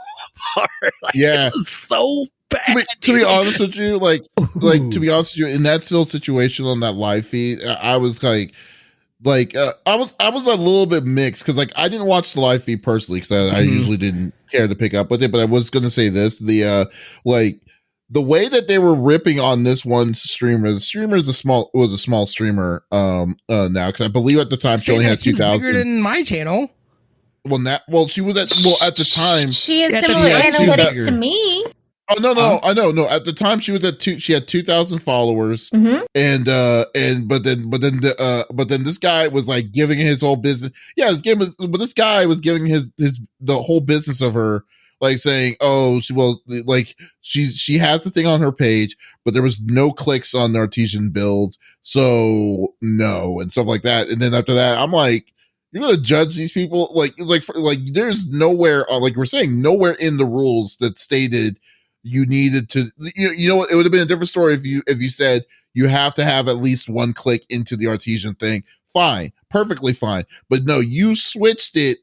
apart. Like, it was so bad. To be honest with you, in that still situation on that live feed, I was like, like I was a little bit mixed because like I didn't watch the live feed personally because I usually didn't care to pick up with it, but I was going to say this: like the way that they were ripping on this one streamer. The streamer was a small streamer now because I believe at the time she only had 2,000. Bigger than my channel. She was at the time she has similar analytics to me. Oh no! I know. No, at the time she was at she had 2,000 followers, and but then this guy was like giving his whole business. Yeah, but this guy was giving the whole business of her, like saying, oh, she has the thing on her page, but there was no clicks on the artesian build, so no, and stuff like that. And then after that, I'm like, you're gonna judge these people like there's nowhere like we're saying nowhere in the rules that stated you needed to, you know what, it would have been a different story if you said you have to have at least one click into the artesian thing. Fine, perfectly fine. But no, you switched it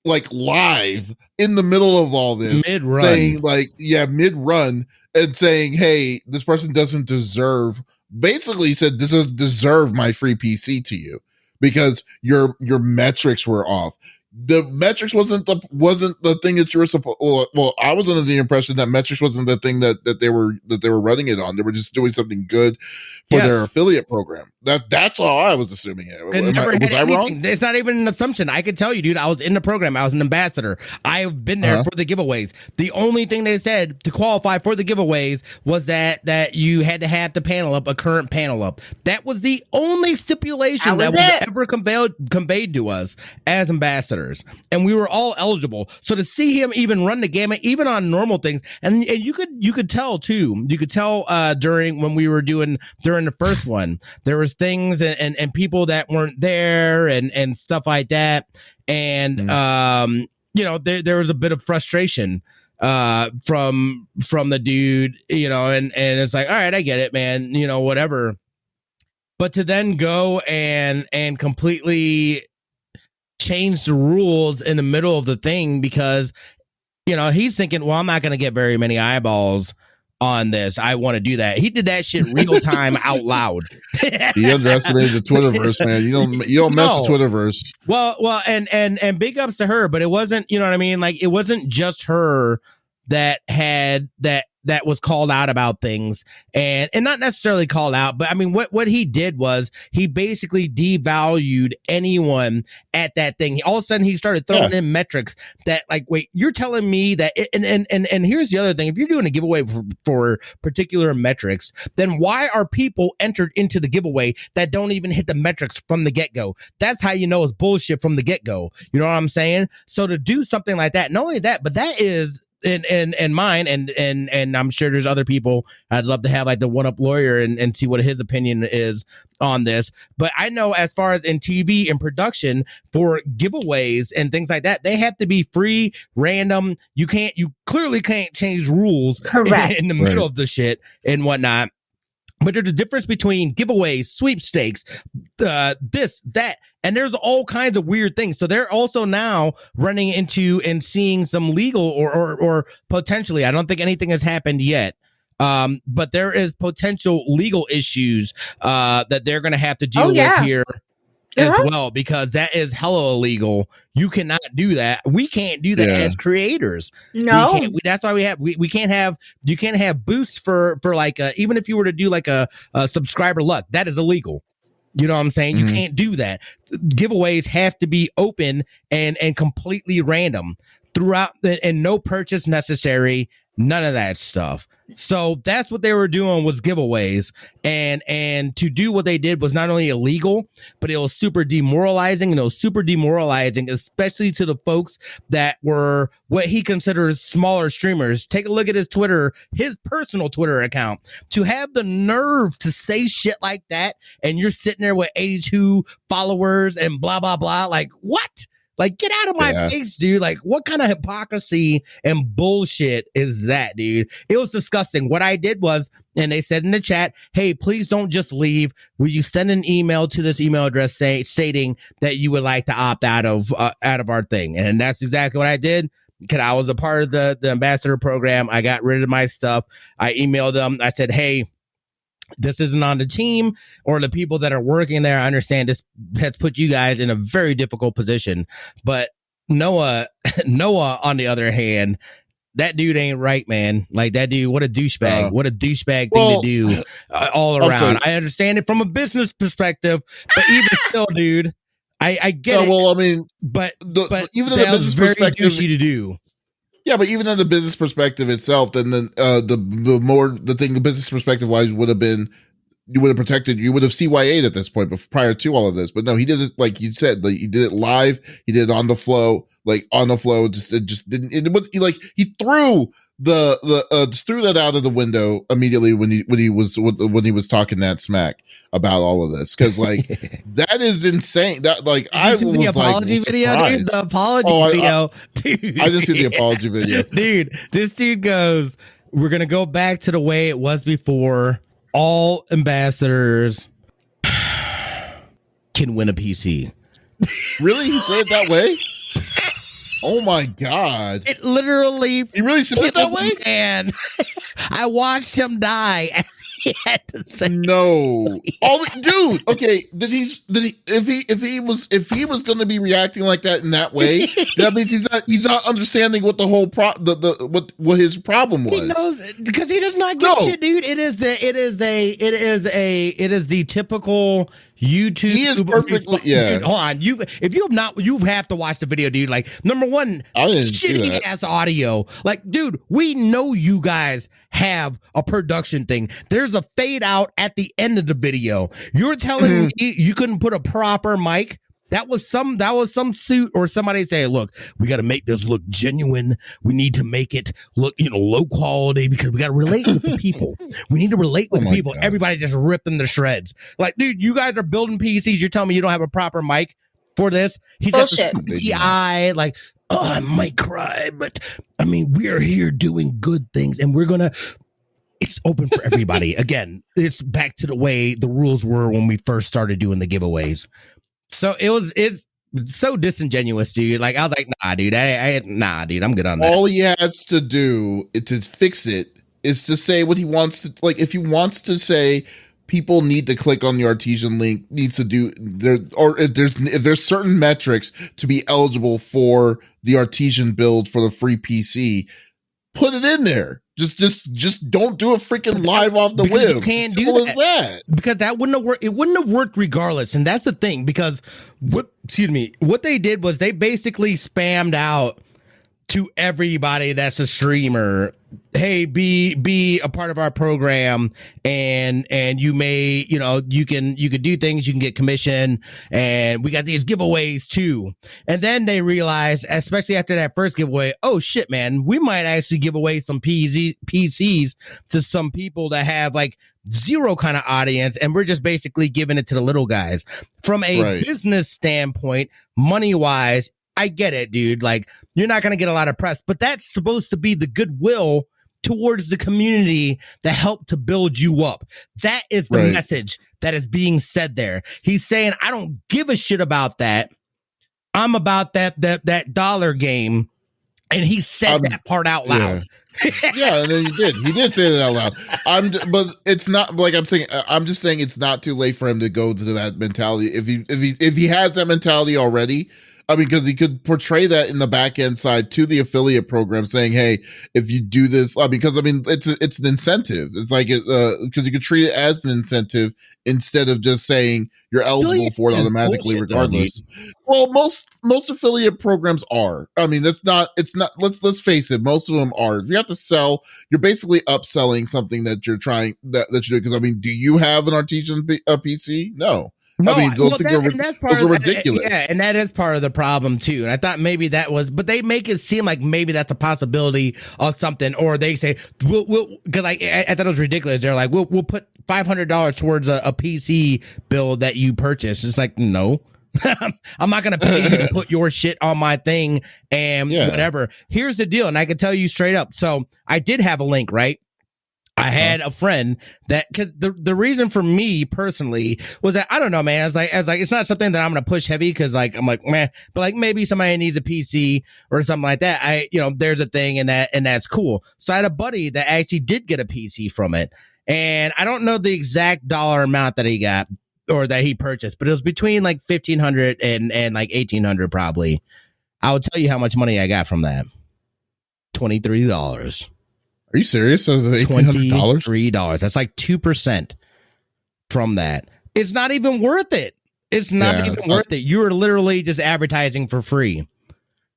like live in the middle of all this, mid-run. Saying like, yeah, mid-run, and saying, hey, this person doesn't deserve, basically said this doesn't deserve my free PC to you because your metrics were off. The metrics wasn't the thing that you were supposed. Well, I was under the impression that metrics wasn't the thing that they were running it on. They were just doing something good for their affiliate program. That's all I was assuming. Was I wrong? It's not even an assumption. I could tell you, dude. I was in the program. I was an ambassador. I've been there for the giveaways. The only thing they said to qualify for the giveaways was that you had to have the panel up, a current panel up. That was the only stipulation that was ever conveyed to us as ambassadors. And we were all eligible. So to see him even run the gamut, even on normal things, and you could tell too. You could tell during when we were during the first one, there was things and people that weren't there and stuff like that. And there was a bit of frustration from the dude, and it's like, all right, I get it, man, whatever. But to then go and completely change the rules in the middle of the thing because he's thinking, well, I'm not going to get very many eyeballs on this. I want to do that. He did that shit real time out loud. He underestimated the Twitterverse, man. You don't mess with Twitterverse. Well, and big ups to her, but it wasn't, you know what I mean? Like, it wasn't just her that had that was called out about things and not necessarily called out, but I mean, what he did was he basically devalued anyone at that thing. All of a sudden he started throwing in metrics that like, wait, you're telling me that, and here's the other thing. If you're doing a giveaway for particular metrics, then why are people entered into the giveaway that don't even hit the metrics from the get-go? That's how you know it's bullshit from the get-go. You know what I'm saying? So to do something like that, not only that, but that is, and mine and I'm sure there's other people I'd love to have like the one-up lawyer and see what his opinion is on this. But I know as far as in TV and production for giveaways and things like that, they have to be free, random. You clearly can't change rules in the middle of the shit and whatnot. But there's a difference between giveaways, sweepstakes, this, that, and there's all kinds of weird things. So they're also now running into and seeing some legal or potentially, I don't think anything has happened yet, but there is potential legal issues that they're going to have to deal with here as well, because that is hella illegal. You cannot do that. We can't do that as creators. No, that's why we can't have, you can't have boosts for like even if you were to do like a subscriber luck, that is illegal. You know what I'm saying? You can't do that. Giveaways have to be open and completely random throughout and no purchase necessary. None of that stuff. So that's what they were doing was giveaways, and to do what they did was not only illegal, but it was super demoralizing, especially to the folks that were what he considers smaller streamers. Take a look at his Twitter, his personal Twitter account, to have the nerve to say shit like that. And you're sitting there with 82 followers and blah, blah, blah. Like, what? Like, get out of my face, dude. Like, what kind of hypocrisy and bullshit is that, dude? It was disgusting. What I did was, and they said in the chat, hey, please don't just leave. Will you send an email to this email address stating that you would like to opt out of our thing? And that's exactly what I did. Because I was a part of the ambassador program. I got rid of my stuff. I emailed them. I said, hey, this isn't on the team or the people that are working there. I understand this has put you guys in a very difficult position, but Noah, on the other hand, that dude ain't right, man. Like that dude, what a douchebag. What a douchebag thing to do all around. I understand it from a business perspective, but even still, dude, I get it. Well, I mean, but even in the business perspective, douchey to do. Yeah, but even in the business perspective itself, then the business perspective wise would have been, you would have protected, you would have CYA'd at this point, but prior to all of this. But no, he did it like you said, like he did it live, he did it on the flow, just didn't. He threw just threw that out of the window immediately when he was talking that smack about all of this, because like that is insane. That like I was the apology video, dude. The apology video, dude. I didn't see the apology video, dude. This dude goes, "We're gonna go back to the way it was before. All ambassadors can win a PC." Really, he said it that way? Oh my God. It literally. He really said it that way? Man, I watched him die as he had to say. No. Dude, okay, if he was going to be reacting like that in that way, that means he's not understanding what the whole what his problem was. He knows, because he does not get shit, dude. It is the typical YouTube. He is perfectly, yeah. Dude, hold on, if you have not, you have to watch the video, dude. Like, number one, shitty ass audio. Like, dude, we know you guys have a production thing. There's a fade out at the end of the video. You're telling me you couldn't put a proper mic? That was some suit or somebody say, look, we got to make this look genuine. We need to make it look, low quality, because we got to relate with the people. We need to relate with the people. God. Everybody just ripped them to shreds. Like, dude, you guys are building PCs. You're telling me you don't have a proper mic for this? He's bullshit. Got the eye, like, oh, I might cry, but I mean, we are here doing good things, and it's open for everybody. Again, it's back to the way the rules were when we first started doing the giveaways. So it's so disingenuous, dude. Like, I was like, nah, dude, dude, I'm good on that. All he has to do to fix it is to say what he wants to. Like, if he wants to say people need to click on the artesian link, needs to do there, or if there's certain metrics to be eligible for the artesian build for the free PC, put it in there. Just don't do a freaking live off the whim. You can't do that. Because that wouldn't have worked. It wouldn't have worked regardless. And that's the thing, because what they did was they basically spammed out to everybody that's a streamer, hey, be a part of our program, and you may, you can do things, you can get commission, and we got these giveaways too. And then they realized, especially after that first giveaway, oh shit, man, we might actually give away some PCs to some people that have like zero kind of audience, and we're just basically giving it to the little guys. From a business standpoint, money wise, I get it, dude. Like, you're not going to get a lot of press, but that's supposed to be the goodwill towards the community that helped to build you up. That is the message that is being said there. He's saying, I don't give a shit about that. I'm about that dollar game. And he said that part out loud. Yeah, and then he did say that out loud. But it's not like I'm just saying it's not too late for him to go to that mentality. If he has that mentality already, I mean, because he could portray that in the back end side to the affiliate program, saying, "Hey, if you do this," because it's an incentive. It's like because you could treat it as an incentive instead of just saying you're eligible for it automatically, regardless. Well, most affiliate programs are. I mean, it's not. Let's face it. Most of them are. If you have to sell, you're basically upselling something that you're trying that you're doing. Because I mean, do you have an artesian PC? No. No, I mean, those things are ridiculous. Yeah, and that is part of the problem too. And I thought maybe that was, but they make it seem like maybe that's a possibility of something, or they say we'll because I thought it was ridiculous. They're like, we'll put $500 towards a PC build that you purchase. It's like, no. I'm not gonna pay you to put your shit on my thing and whatever. Here's the deal, and I can tell you straight up. So I did have a link, right? I had a friend that the reason for me personally was that, I don't know, man. I was like, it's not something that I'm going to push heavy. Cause like, I'm like, man, but like maybe somebody needs a PC or something like that. There's a thing and that's cool. So I had a buddy that actually did get a PC from it. And I don't know the exact dollar amount that he got or that he purchased, but it was between like $1,500 and like $1,800 probably. I will tell you how much money I got from that. $23. Are you serious? So $1,800? $23. That's like 2% from that. It's not even worth it. It's not even worth it. You are literally just advertising for free.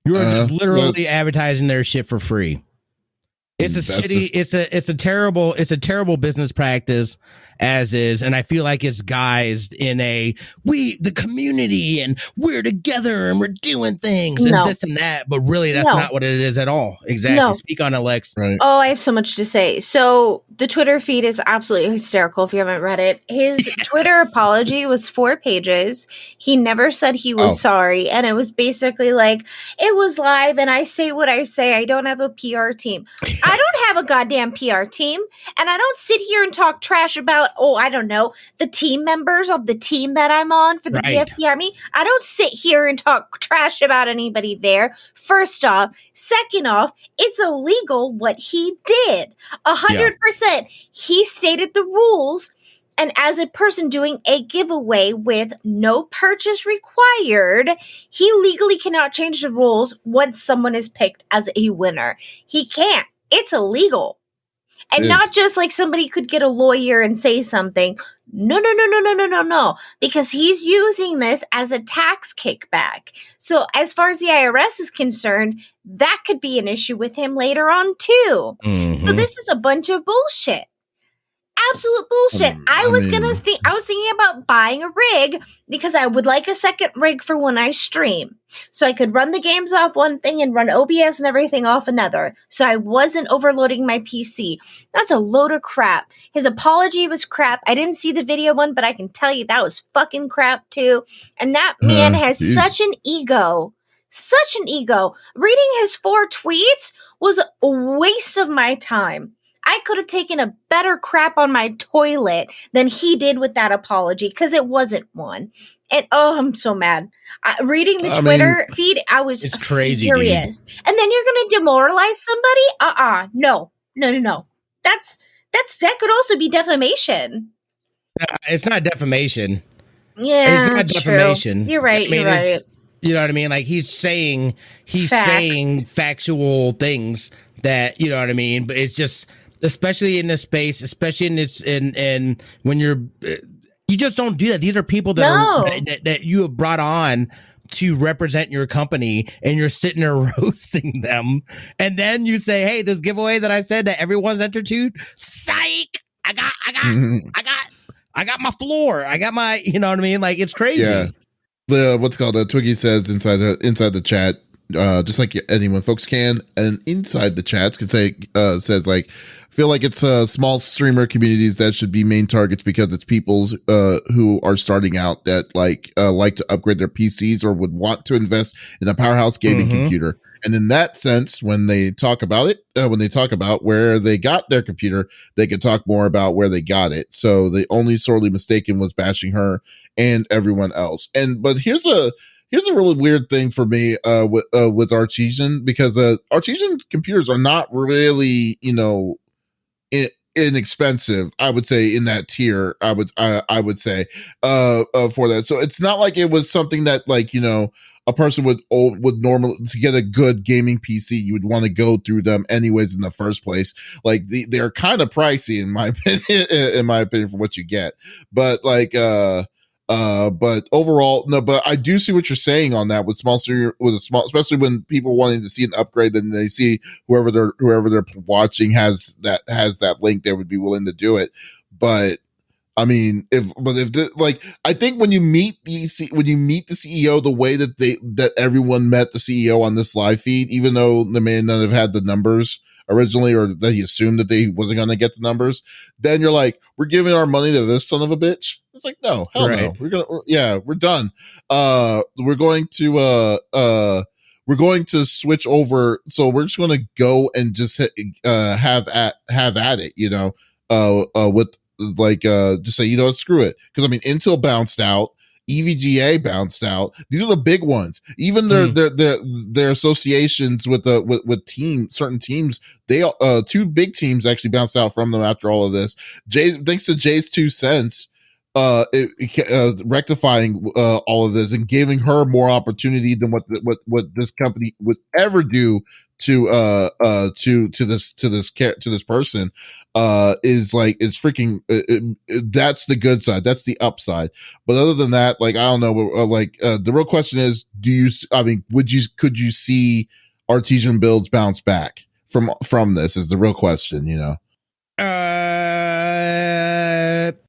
You are just literally advertising their shit for free. It's a shitty, it's a terrible business practice as is. And I feel like it's guised in the community and we're together and we're doing things and this and that. But really, that's not what it is at all. Exactly. No. Speak on it, Lex. Right. Oh, I have so much to say. So the Twitter feed is absolutely hysterical if you haven't read it. His Twitter apology was 4 pages. He never said he was sorry. And it was basically like, it was live and I say what I say. I don't have a PR team. I don't have a goddamn PR team. And I don't sit here and talk trash about, I don't know, the team members of the team that I'm on for the BFT Army. I don't sit here and talk trash about anybody there. First off. Second off, it's illegal what he did. 100%. He stated the rules. And as a person doing a giveaway with no purchase required, he legally cannot change the rules once someone is picked as a winner. He can't. It's illegal. And not just like somebody could get a lawyer and say something. No. Because he's using this as a tax kickback. So as far as the IRS is concerned, that could be an issue with him later on too. Mm-hmm. So this is a bunch of bullshit. Absolute bullshit. I was thinking about buying a rig because I would like a second rig for when I stream. So I could run the games off one thing and run OBS and everything off another. So I wasn't overloading my PC. That's a load of crap. His apology was crap. I didn't see the video one, but I can tell you that was fucking crap too. And that man has such an ego. Such an ego. Reading his 4 tweets was a waste of my time. I could have taken a better crap on my toilet than he did with that apology because it wasn't one. And I'm so mad. Reading the Twitter feed, I was crazy, furious. Dude. And then you're going to demoralize somebody? No. That could also be defamation. It's not defamation. Yeah, it's not defamation. You're right. You're right. You know what I mean? Like he's saying factual things that, you know what I mean? But it's just, especially in this space, especially in this, and when you just don't do that. These are people that that you have brought on to represent your company, and you're sitting there roasting them, and then you say, "Hey, this giveaway that I said that everyone's entered to, psych! I got my floor. I got my, you know what I mean? Like it's crazy." Yeah. Twiggy says inside the chat. Just like anyone folks can, and inside the chats can say, says like, I feel like it's small streamer communities that should be main targets because it's people's who are starting out that like to upgrade their PCs or would want to invest in a powerhouse gaming computer. And in that sense, when they talk about it, when they talk about where they got their computer, they can talk more about where they got it. So the only sorely mistaken was bashing her and everyone else. But here's a really weird thing for me with Artesian, because Artesian computers are not really, inexpensive. I would say in that tier, I would say for that. So it's not like it was something that like, a person would normally, to get a good gaming PC, you would want to go through them anyways in the first place. Like they're kind of pricey in my opinion for what you get. But like, but overall, no, but I do see what you're saying on that with especially when people wanting to see an upgrade, then they see whoever they're watching has that link, they would be willing to do it. But I mean, I think when you meet the CEO, the way that everyone met the CEO on this live feed, even though they may not have had the numbers originally, or that he assumed that they wasn't going to get the numbers, then you're like, we're giving our money to this son of a bitch. It's like, no, hell no. We're done. We're going to switch over. So we're just going to go and just have at it, with like, just say, screw it. Cause I mean, Intel bounced out. EVGA bounced out. These are the big ones. Even their associations with certain teams, they two big teams actually bounced out from them after all of this. Thanks to Jay's 2 cents, rectifying all of this and giving her more opportunity than what this company would ever do to this person is like, it's freaking that's the good side, that's the upside. But other than that, like, I don't know, the real question is, could you see Artesian builds bounce back from this is the real question, you know?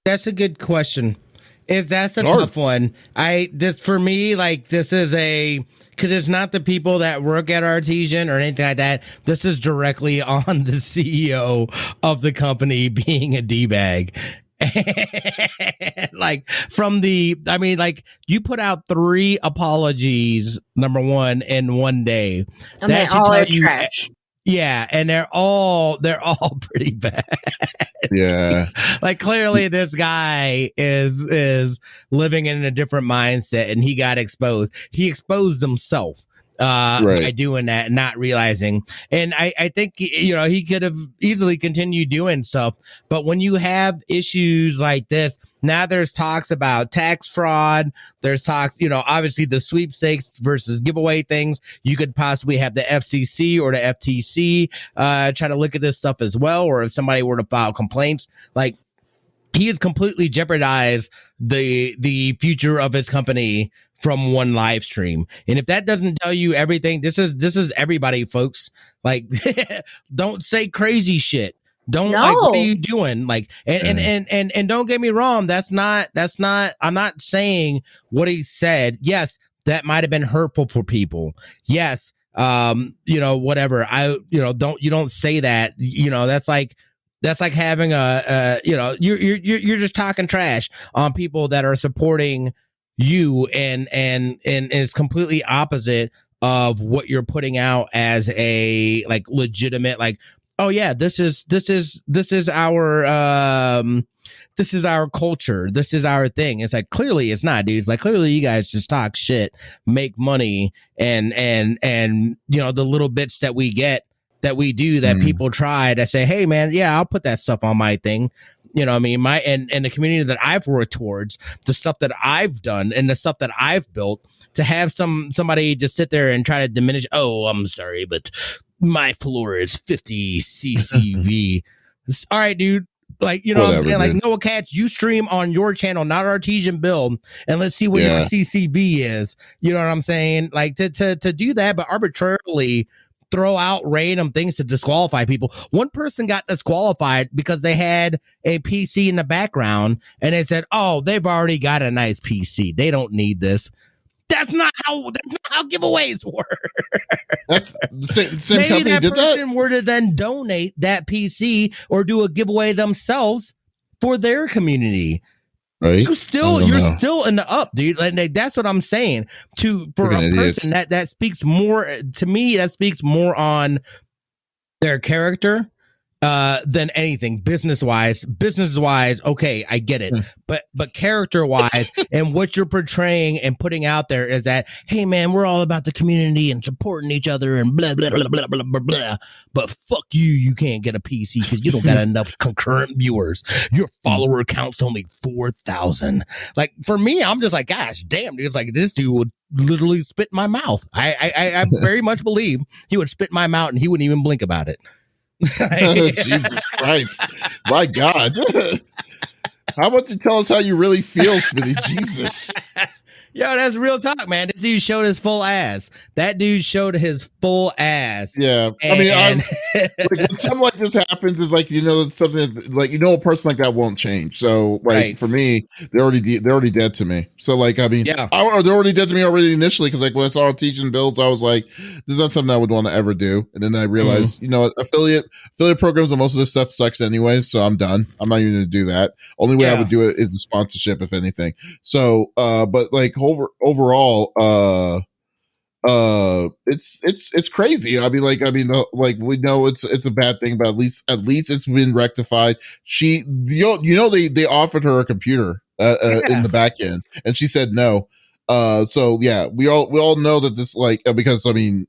That's a good question. That's a tough one. For me, like, this is because it's not the people that work at Artesian or anything like that. This is directly on the CEO of the company being a D-bag. Like, you put out 3 apologies, number one, in one day. And they all are trash. Yeah, and they're all pretty bad. Yeah. Like, clearly this guy is living in a different mindset, and he got exposed. He exposed himself by doing that and not realizing. And I think, you know, he could have easily continued doing stuff. But when you have issues like this, now there's talks about tax fraud. There's talks, you know, obviously the sweepstakes versus giveaway things. You could possibly have the FCC or the FTC try to look at this stuff as well. Or if somebody were to file complaints, like, he has completely jeopardized the future of his company from one live stream. And if that doesn't tell you everything, this is everybody, folks. Like, don't say crazy shit. Don't like, what are you doing? Like, and don't get me wrong. That's not, I'm not saying what he said. Yes, that might have been hurtful for people. Yes. You know, whatever. Don't say that, you know, that's like having you know, you're just talking trash on people that are supporting you, and it's completely opposite of what you're putting out as a, like, legitimate, like, oh yeah, this is our culture, this is our thing. It's like, clearly it's not, dude. It's like, clearly you guys just talk shit, make money, and you know, the little bits that we get, that we do, that people try to say, hey man, yeah, I'll put that stuff on my thing. You know what I mean? And the community that I've worked towards, the stuff that I've done and the stuff that I've built, to have somebody just sit there and try to diminish, oh, I'm sorry, but my floor is 50 CCV. All right, dude. Like, you know what I'm saying? Like, Noah Katz, you stream on your channel, not Artesian Build, and let's see what your CCV is. You know what I'm saying? Like, to do that, but arbitrarily throw out random things to disqualify people. One person got disqualified because they had a PC in the background, and they said, oh, they've already got a nice PC, they don't need this. That's not how giveaways work. That's the same Maybe company that did person that? were to then donate that PC or do a giveaway themselves for their community. Right. You're still in the up, dude. Like, that's what I'm saying. For a person that speaks more to me, that speaks more on their character than anything. Business wise, okay, I get it. But character wise, and what you're portraying and putting out there is that, hey man, we're all about the community and supporting each other and blah blah blah blah blah blah blah. But fuck you can't get a PC because you don't got enough concurrent viewers. Your follower count's only 4,000. Like, for me, I'm just like, gosh damn, dude. Like, this dude would literally spit in my mouth. I very much believe he would spit in my mouth and he wouldn't even blink about it. Jesus Christ, my God. How about you tell us how you really feel, Smitty? Jesus. Yo, that's real talk, man. This dude showed his full ass. That dude showed his full ass. Yeah. I mean, like, when something like this happens, is like, you know, it's something that, like, you know, a person like that won't change. So, like, for me, they're already dead to me. So, like, I mean, they're already dead to me already initially, because, like, when I saw Artesian builds, I was like, this is not something I would want to ever do. And then I realized, you know, affiliate programs and most of this stuff sucks anyway. So I'm done. I'm not even going to do that. Only way I would do it is a sponsorship, if anything. So, but like, overall, it's crazy. I mean, like we know it's a bad thing, but at least it's been rectified. She, you know, they offered her a computer in the back end, and she said no. So yeah, we all know that this because I mean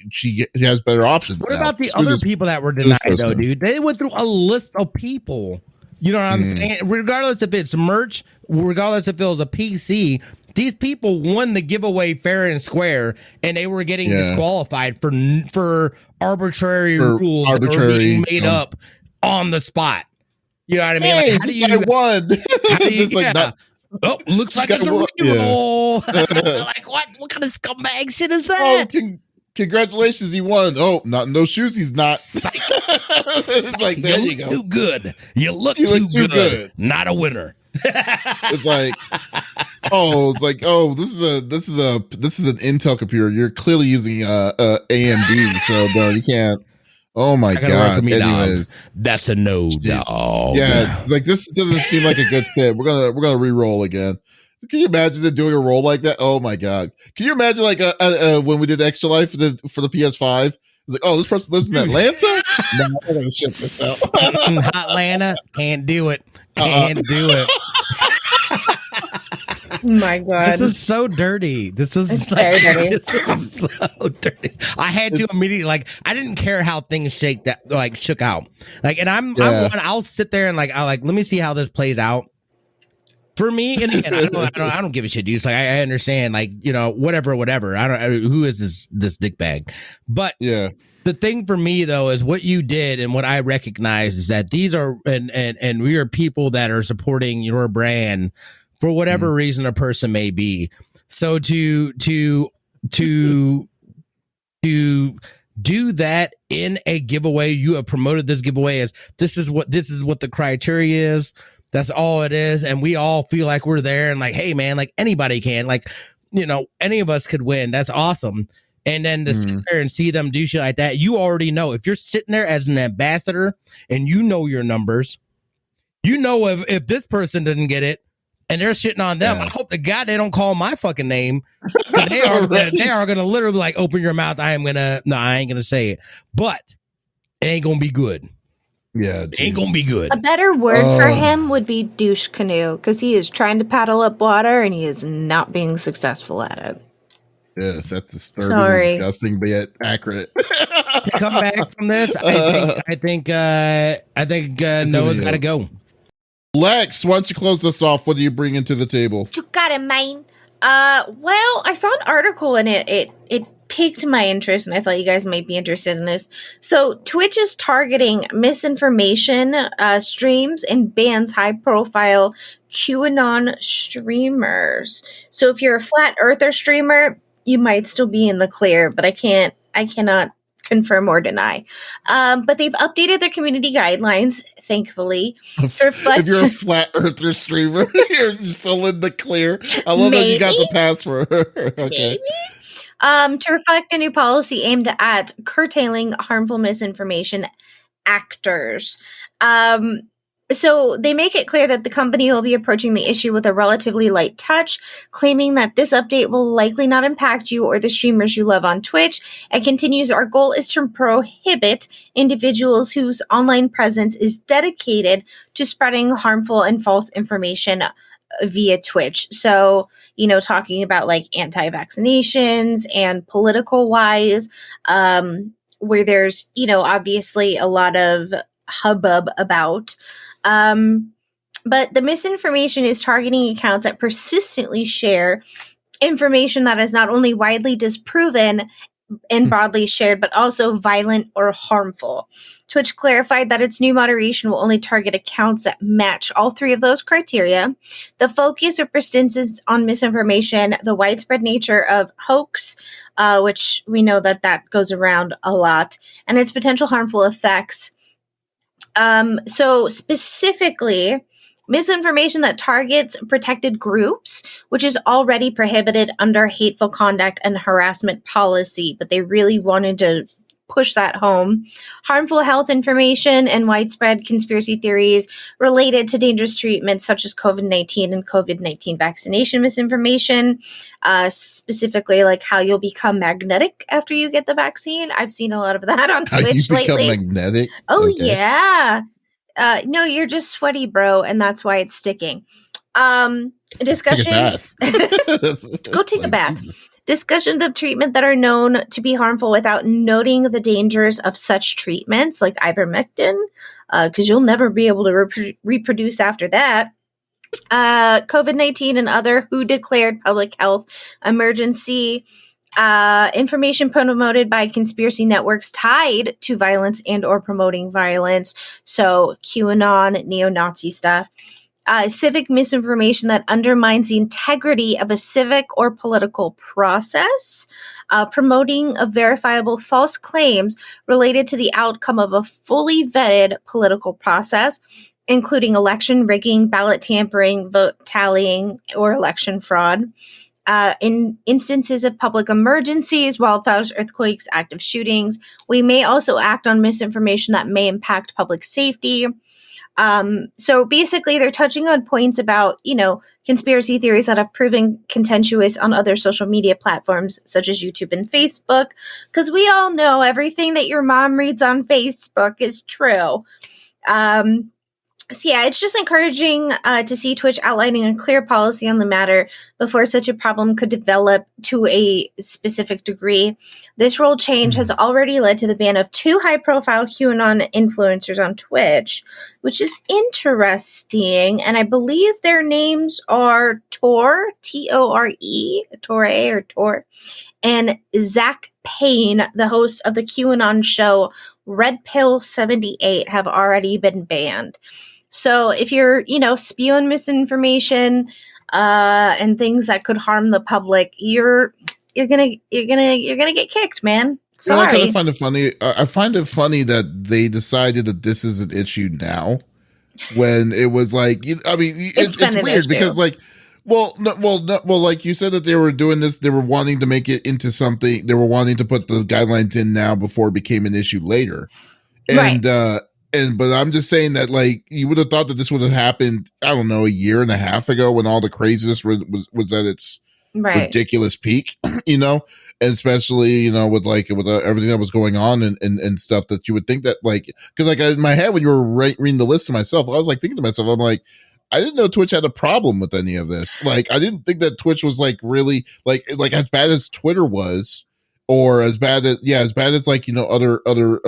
she has better options. What now. about the other people that were denied though, dude? They went through a list of people. You know what I'm saying? Regardless if it's merch, regardless if it was a PC, these people won the giveaway fair and square, and they were getting disqualified for arbitrary rules that were being made up on the spot. You know what I mean? Hey, this guy won. Oh, looks like it's a reroll. Like what kind of scumbag shit is that? Oh, congratulations, he won. Oh, not in those shoes, he's not. It's like, there you go. Too good. You look too good. Not a winner. It's like, this is an Intel computer. You're clearly using AMD, so no, you can't. Oh my god! Anyways, that's a no, dog. Yeah, like this doesn't seem like a good fit. We're gonna re-roll again. Can you imagine it doing a roll like that? Oh my god! Can you imagine like when we did Extra Life for the PS5? It's like, oh, this person lives in Atlanta. No, I'm gonna ship this out. Atlanta can't do it. Can't do it. Oh my god, this is so dirty. This is very dirty. This is so dirty. I had to immediately I didn't care how things shook out. And I'll sit there and let me see how this plays out. For me, and again, I don't give a shit, dude. It's I understand, whatever. Who is this dickbag? But yeah. The thing for me though is what you did and what I recognize is that these are and we are people that are supporting your brand for whatever reason a person may be. So to do that in a giveaway, you have promoted this giveaway as this is what the criteria is. That's all it is. And we all feel like we're there and hey man, anybody can, any of us could win. That's awesome. And then to sit there and see them do shit like that, you already know if you're sitting there as an ambassador and you know your numbers, you know if this person didn't get it, and they're shitting on them. I hope to God they don't call my fucking name. They are gonna literally open your mouth. I ain't gonna say it, but it ain't gonna be good. Yeah, it ain't gonna be good. A better word for him would be douche canoe, because he is trying to paddle up water and he is not being successful at it. Yeah, that's disturbing, disgusting, but yet accurate. To come back from this, I think Noah's got to go. Lex, why don't you close us off? What do you bring into the table? You got it, man. Well, I saw an article and it piqued my interest, and I thought you guys might be interested in this. So Twitch is targeting misinformation streams and bans high-profile QAnon streamers. So if you're a flat earther streamer, you might still be in the clear, but I cannot confirm or deny. But they've updated their community guidelines, thankfully. If you're a flat earther streamer, you're still in the clear. I love that you got the password. Okay. Maybe. To reflect a new policy aimed at curtailing harmful misinformation actors. So they make it clear that the company will be approaching the issue with a relatively light touch, claiming that this update will likely not impact you or the streamers you love on Twitch. It continues, our goal is to prohibit individuals whose online presence is dedicated to spreading harmful and false information via Twitch. So, talking about anti-vaccinations and political wise, where there's, obviously a lot of hubbub about. But the misinformation is targeting accounts that persistently share information that is not only widely disproven and broadly shared, but also violent or harmful. Twitch clarified that its new moderation will only target accounts that match all three of those criteria. The focus or persistence on misinformation, the widespread nature of hoax, which we know that goes around a lot, and its potential harmful effects. So specifically, misinformation that targets protected groups, which is already prohibited under hateful conduct and harassment policy, but they really wanted to push that home. Harmful health information and widespread conspiracy theories related to dangerous treatments such as COVID-19 and COVID-19 vaccination misinformation, specifically how you'll become magnetic after you get the vaccine. I've seen a lot of that on Twitch lately. Magnetic? Oh, okay. Yeah. No, you're just sweaty, bro, and that's why it's sticking. Discussions. Go take a bath. Jesus. Discussions of treatment that are known to be harmful without noting the dangers of such treatments, like ivermectin, because you'll never be able to reproduce after that. COVID-19 and other WHO declared public health emergency. Information promoted by conspiracy networks tied to violence and or promoting violence. So QAnon, neo-Nazi stuff. Civic misinformation that undermines the integrity of a civic or political process, promoting of verifiable false claims related to the outcome of a fully vetted political process, including election rigging, ballot tampering, vote tallying, or election fraud. In instances of public emergencies, wildfires, earthquakes, active shootings, we may also act on misinformation that may impact public safety. So basically they're touching on points about, conspiracy theories that have proven contentious on other social media platforms such as YouTube and Facebook, because we all know everything that your mom reads on Facebook is true. So yeah, it's just encouraging to see Twitch outlining a clear policy on the matter before such a problem could develop to a specific degree. This rule change has already led to the ban of 2 high-profile QAnon influencers on Twitch, which is interesting. And I believe their names are Tor, T-O-R-E, Tor, and Zach Payne, the host of the QAnon show Red Pill 78, have already been banned. So if you're, spewing misinformation and things that could harm the public, you're gonna get kicked, man. Sorry. I kind of find it funny. I find it funny that they decided that this is an issue now, when it was like, it's weird because like. Well, like you said that they were doing this, they were wanting to make it into something. They were wanting to put the guidelines in now before it became an issue later. And, right. But I'm just saying that, like, you would have thought that this would have happened, I don't know, a year and a half ago when all the craziness was at its ridiculous peak, and especially, with everything that was going on and stuff, that you would think that, like, because like in my head, when you were reading the list to myself, I was like thinking to myself, I'm like, I didn't know Twitch had a problem with any of this. Like, I didn't think that Twitch was like really like as bad as Twitter was, or as bad as like, other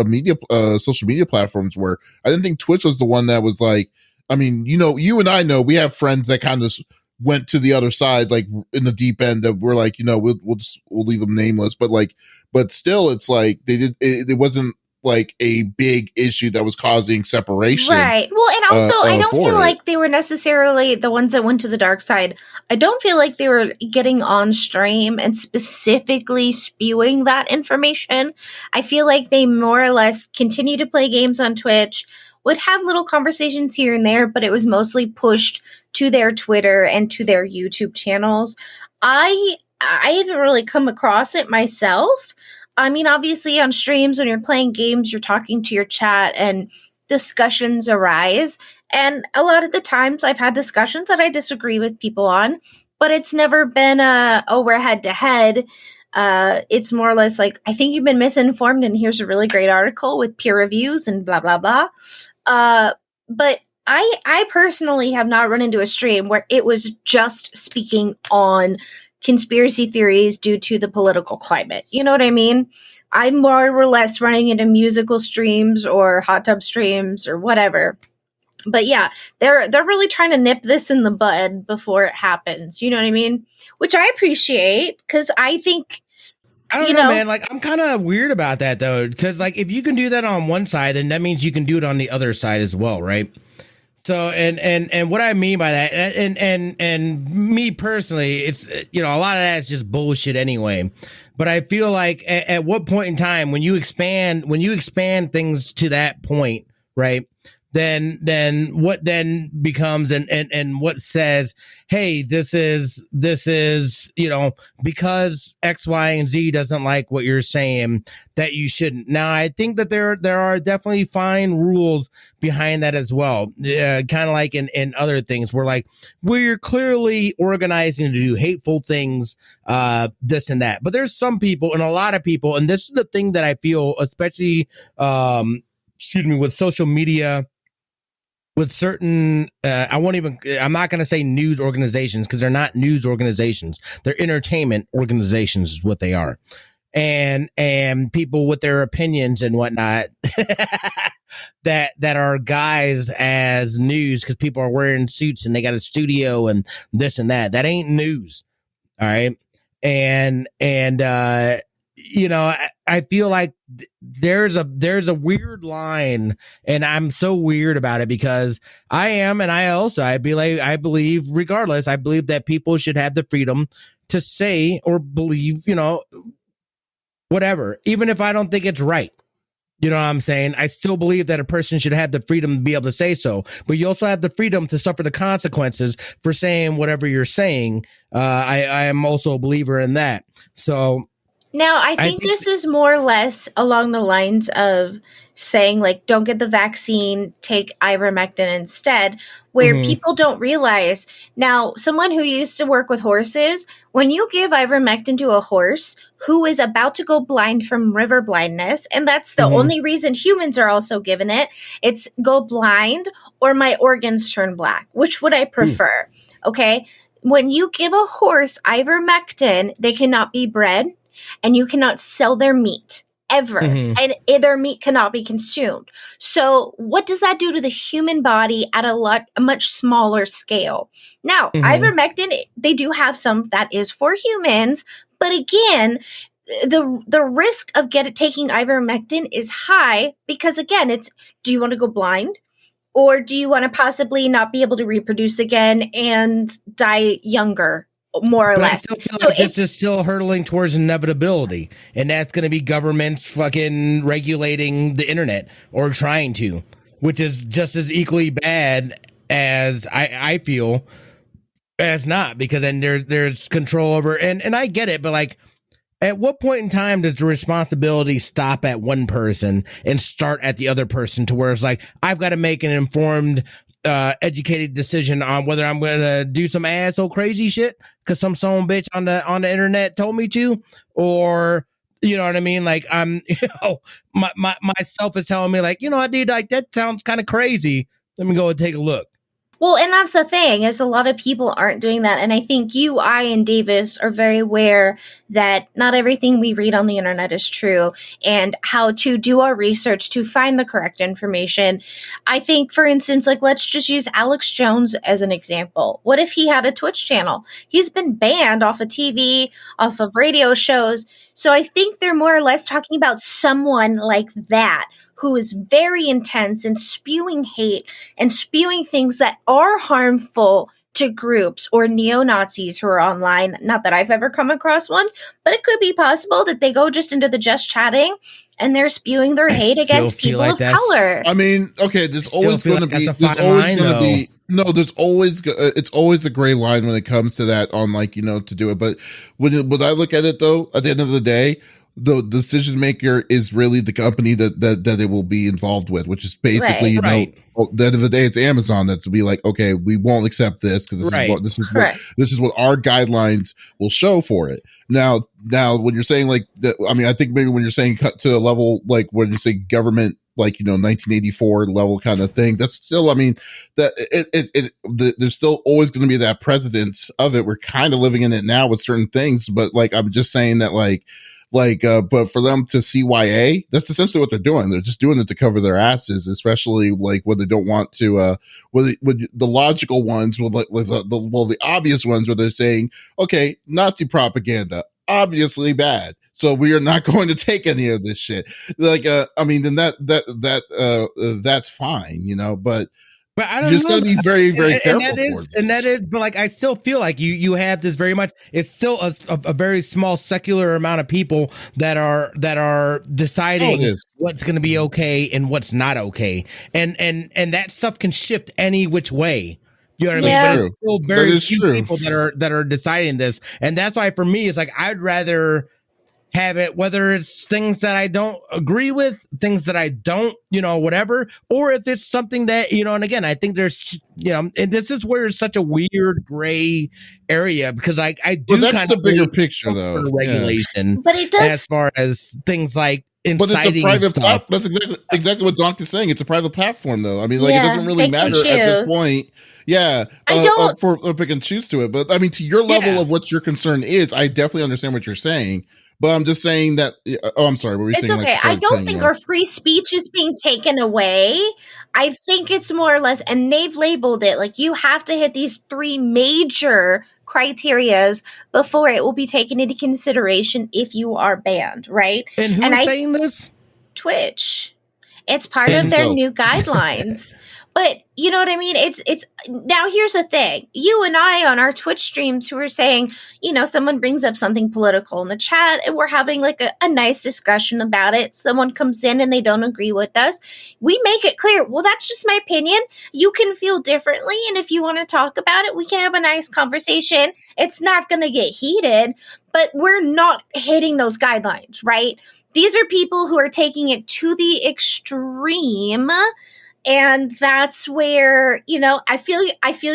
media, social media platforms were. I didn't think Twitch was the one that was like, I mean, you and I know we have friends that kind of went to the other side, like in the deep end, that we're like, we'll leave them nameless, but still it's like it wasn't like a big issue that was causing separation. Right. Well, and also I don't feel like they were necessarily the ones that went to the dark side. I don't feel like they were getting on stream and specifically spewing that information. I feel like they more or less continue to play games on Twitch, would have little conversations here and there, but it was mostly pushed to their Twitter and to their YouTube channels. I haven't really come across it myself. I mean, obviously on streams, when you're playing games, you're talking to your chat and discussions arise. And a lot of the times I've had discussions that I disagree with people on, but it's never been we're head to head. It's more or less like, I think you've been misinformed and here's a really great article with peer reviews and blah, blah, blah. But I personally have not run into a stream where it was just speaking on conspiracy theories due to the political climate. You know what I mean? I'm more or less running into musical streams or hot tub streams or whatever. But yeah, they're really trying to nip this in the bud before it happens. You know what I mean? Which I appreciate, because I think, I don't know, man. Like, I'm kind of weird about that, though, because like if you can do that on one side, then that means you can do it on the other side as well, right? So, and what I mean by that, and me personally, it's, a lot of that is just bullshit anyway. But I feel like at what point in time, when you expand things to that point, right? Then what then becomes and what says, hey, this is because X, Y, and Z doesn't like what you're saying, that you shouldn't. Now, I think that there are definitely fine rules behind that as well. Kind of like in other things where you're clearly organizing to do hateful things, this and that. But there's some people and a lot of people, and this is the thing that I feel, especially, with social media, with certain I'm not going to say news organizations, because they're not news organizations. They're entertainment organizations is what they are. And people with their opinions and whatnot that are guys as news, because people are wearing suits and they got a studio and this and that. That ain't news. All right. And I feel like there's a weird line, and I'm so weird about it, because I believe regardless, I believe that people should have the freedom to say or believe, whatever, even if I don't think it's right. You know what I'm saying? I still believe that a person should have the freedom to be able to say so, but you also have the freedom to suffer the consequences for saying whatever you're saying. I am also a believer in that. So now, I think this is more or less along the lines of saying, like, don't get the vaccine, take ivermectin instead, where people don't realize. Now, someone who used to work with horses, when you give ivermectin to a horse who is about to go blind from river blindness, and that's the only reason humans are also given it, it's go blind or my organs turn black. Which would I prefer? Okay. When you give a horse ivermectin, they cannot be bred. And you cannot sell their meat ever. And their meat cannot be consumed. So what does that do to the human body at a much smaller scale? Now, ivermectin, they do have some that is for humans. But again, the risk of taking ivermectin is high because, again, it's, do you want to go blind? Or do you want to possibly not be able to reproduce again and die younger? More or less. I still feel like this is still hurtling towards inevitability, and that's going to be governments fucking regulating the internet or trying to, which is just as equally bad as I feel as not, because then there's control over, and I get it, but like, at what point in time does the responsibility stop at one person and start at the other person, to where it's like, I've got to make an informed educated decision on whether I'm gonna do some asshole crazy shit because some bitch on the internet told me to, or you know what I mean? Like, I'm, myself is telling me, like, dude, like, that sounds kind of crazy. Let me go and take a look. Well, and that's the thing, is a lot of people aren't doing that. And I think I, and Davis are very aware that not everything we read on the internet is true, and how to do our research to find the correct information. I think, for instance, like, let's just use Alex Jones as an example. What if he had a Twitch channel? He's been banned off of TV, off of radio shows. So I think they're more or less talking about someone like that, who is very intense and spewing hate and spewing things that are harmful to groups or neo-Nazis who are online. Not that I've ever come across one, but it could be possible that they go just into the just chatting and they're spewing their hate against people of color. I mean, okay, there's always going to be, there's always, it's always a gray line when it comes to that on, like, to do it. But when I look at it, though, at the end of the day, the decision maker is really the company that it will be involved with, which is basically, at the end of the day, it's Amazon that's be like, okay, we won't accept this because this is what our guidelines will show for it. Now, when you're saying like that, I mean, I think maybe when you're saying cut to a level like when you say government, like 1984 level kind of thing, that's still, I mean, that there's still always going to be that precedence of it. We're kind of living in it now with certain things, but like I'm just saying that but for them to CYA, that's essentially what they're doing. They're just doing it to cover their asses, especially like when they don't want to, when the logical ones, the obvious ones where they're saying, okay, Nazi propaganda, obviously bad, so we are not going to take any of this shit. Like, I mean, then that's fine, but I don't know. Just gotta be very, very careful. And that is, but like, I still feel like you have this very much. It's still a very small secular amount of people that are deciding what's going to be okay and what's not okay, and that stuff can shift any which way. You know what I mean? But it's still very few people that are deciding this, and that's why for me it's like I'd rather have it, whether it's things that I don't agree with, things that I don't, whatever, or if it's something that, and again, I think there's, and this is where it's such a weird gray area because I do But that's kind the of bigger picture though. Regulation, but it does as far as things like but it's a private stuff. That's exactly what Donk is saying. It's a private platform though. I mean, like it doesn't really matter at this point. Yeah, for pick and choose to it. But I mean, to your level of what your concern is, I definitely understand what you're saying. But I'm just saying that. Oh, I'm sorry. What were you saying? It's okay. I don't think our free speech is being taken away. I think it's more or less, and they've labeled it like you have to hit these 3 major criterias before it will be taken into consideration if you are banned, right? And who's saying this? Twitch. It's part of their new guidelines. But you know what I mean? It's now here's the thing. You and I on our Twitch streams who are saying, someone brings up something political in the chat and we're having like a nice discussion about it. Someone comes in and they don't agree with us. We make it clear, well, that's just my opinion. You can feel differently. And if you want to talk about it, we can have a nice conversation. It's not going to get heated, but we're not hitting those guidelines, right? These are people who are taking it to the extreme. And that's where, I feel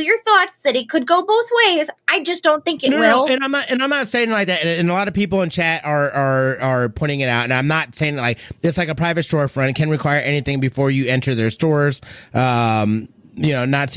your thoughts that it could go both ways. I just don't think it will. No, and I'm not saying like that. And a lot of people in chat are putting it out. And I'm not saying like it's like a private storefront. It can require anything before you enter their stores. Nazis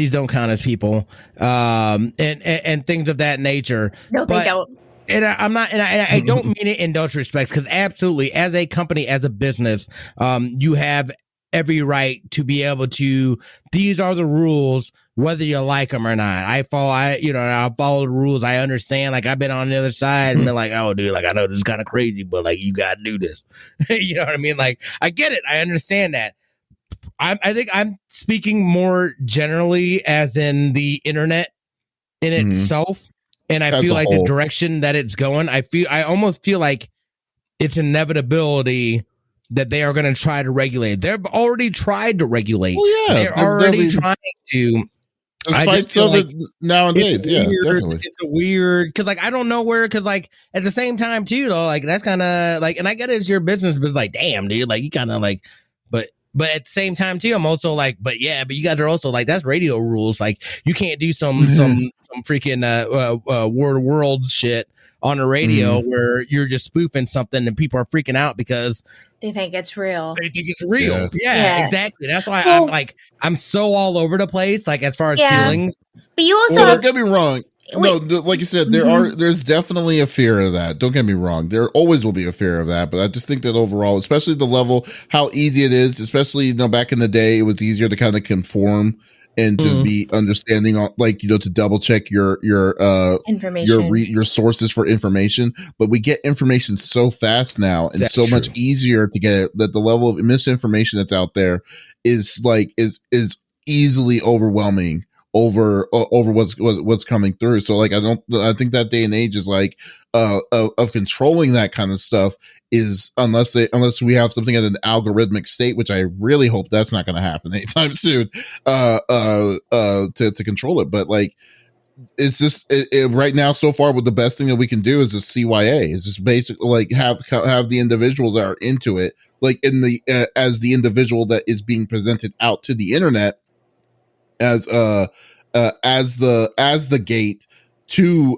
don't count as people. And things of that nature. No, they don't. And I'm not, and I don't mean it in those respects, because absolutely, as a company, as a business, you have every right to be able to, these are the rules, whether you like them or not. I follow the rules. I understand. Like, I've been on the other side and been like, oh, dude, like, I know this is kind of crazy, but like, you got to do this. You know what I mean? Like, I get it. I understand that. I think I'm speaking more generally as in the internet in itself. And I feel like the direction that it's going, I almost feel like it's inevitability that they are going to try to regulate. They've already tried to regulate. Well, yeah, they're already trying to. There's fights of it nowadays. Yeah, definitely. It's a weird, because like I don't know where, because like at the same time too, though, like that's kind of like, and I get it's your business, but it's like, damn, dude, like you kind of like, but at the same time too, I'm also like, but you guys are also like, that's radio rules. Like you can't do some freaking world shit on the radio where you're just spoofing something and people are freaking out because they think it's real. They think it's real. Yeah, exactly. That's why I'm so all over the place, like as far as feelings. But you also don't get me wrong. No, like you said, there's definitely a fear of that. Don't get me wrong. There always will be a fear of that. But I just think that overall, especially the level, how easy it is, especially, back in the day, it was easier to kind of conform and to be understanding, like, to double check your information, your sources for information. But we get information so fast now and that's much easier to get it, that the level of misinformation that's out there is easily overwhelming over what's coming through. So like, I think that day and age is like, of controlling that kind of stuff is, unless we have something at an algorithmic state, which I really hope that's not going to happen anytime soon, to control it. But like, it's just right now, so far, with the best thing that we can do is the CYA is just basically like have the individuals that are into it, like in the as the individual that is being presented out to the internet as the gate to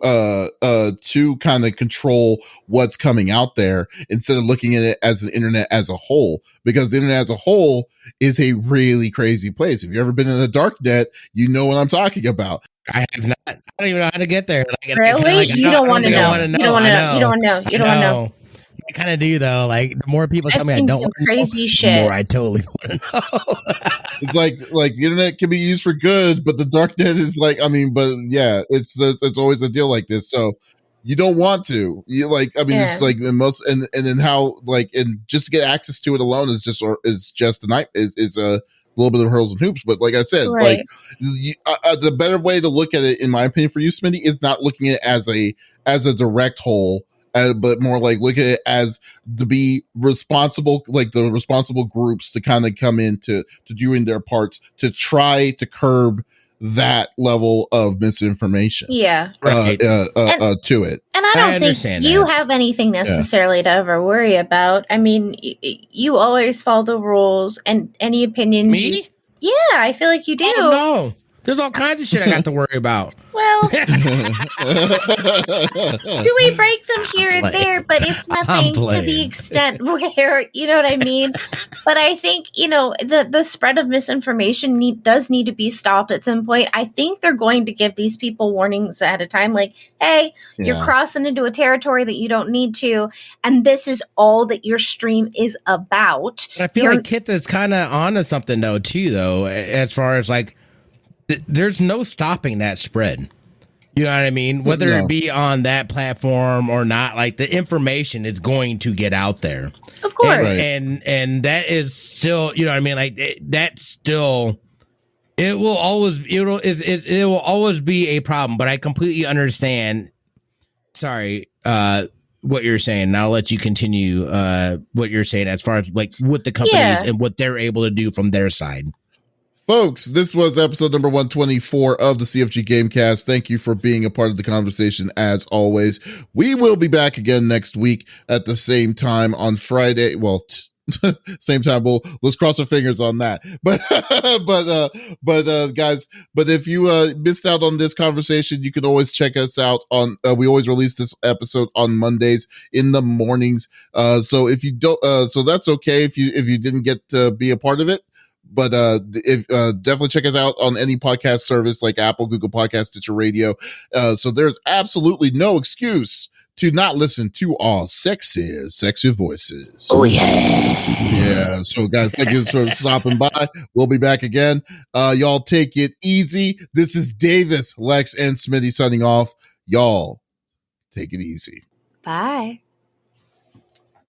kind of control what's coming out there, instead of looking at it as the internet as a whole, because the internet as a whole is a really crazy place. If you've ever been in the dark net, you know what I'm talking about. I have not. I don't even know how to get there. Like, really? You don't want to know. You don't want to know. You don't want to know. You don't want to know. I kind of do though. Like the more people tell me I don't crazy shit, the more I totally want to know. It's like the internet can be used for good, but the darknet is like, but yeah, it's always a deal like this. So you don't want to. It's like most, and then how, like, and just to get access to it alone is just a night is a little bit of hurdles and hoops. But like I said, like the better way to look at it, in my opinion, for you, Smitty, is not looking at it as a direct whole. But more like look at it as to be responsible, like the responsible groups to kind of come in to doing their parts to try to curb that level of misinformation. Yeah. Right. To it. And I don't think you have anything necessarily to ever worry about. I mean, you always follow the rules, and any opinions. Me? Yeah, I feel like you do. Oh, no. There's all kinds of shit I got to worry about. Well, do we break them here and there? But it's nothing to the extent where, you know what I mean? But I think, the spread of misinformation does need to be stopped at some point. I think they're going to give these people warnings ahead of time. Like, hey, you're crossing into a territory that you don't need to. And this is all that your stream is about. But I feel like Kith is kind of onto something, though, as far as like, there's no stopping that spread. You know what I mean? Whether it be on that platform or not, like the information is going to get out there. Of course. And that is still, you know what I mean? Like that's still, it will always be a problem, but I completely understand. Sorry, what you're saying. Now I'll let you continue what you're saying as far as like with the companies and what they're able to do from their side. Folks, this was episode number 124 of the CFG GameCast. Thank you for being a part of the conversation as always. We will be back again next week at the same time on Friday. Well, same time. Let's cross our fingers on that. But guys, but if you missed out on this conversation, you can always check us out on, we always release this episode on Mondays in the mornings. So if you don't, so that's okay if you didn't get to be a part of it. But if definitely check us out on any podcast service like Apple, Google Podcasts, Stitcher Radio. So there's absolutely no excuse to not listen to our sexy voices. Oh yeah. Yeah. So guys, thank you for stopping by. We'll be back again. Y'all take it easy. This is Davis, Lex, and Smitty signing off. Y'all take it easy. Bye.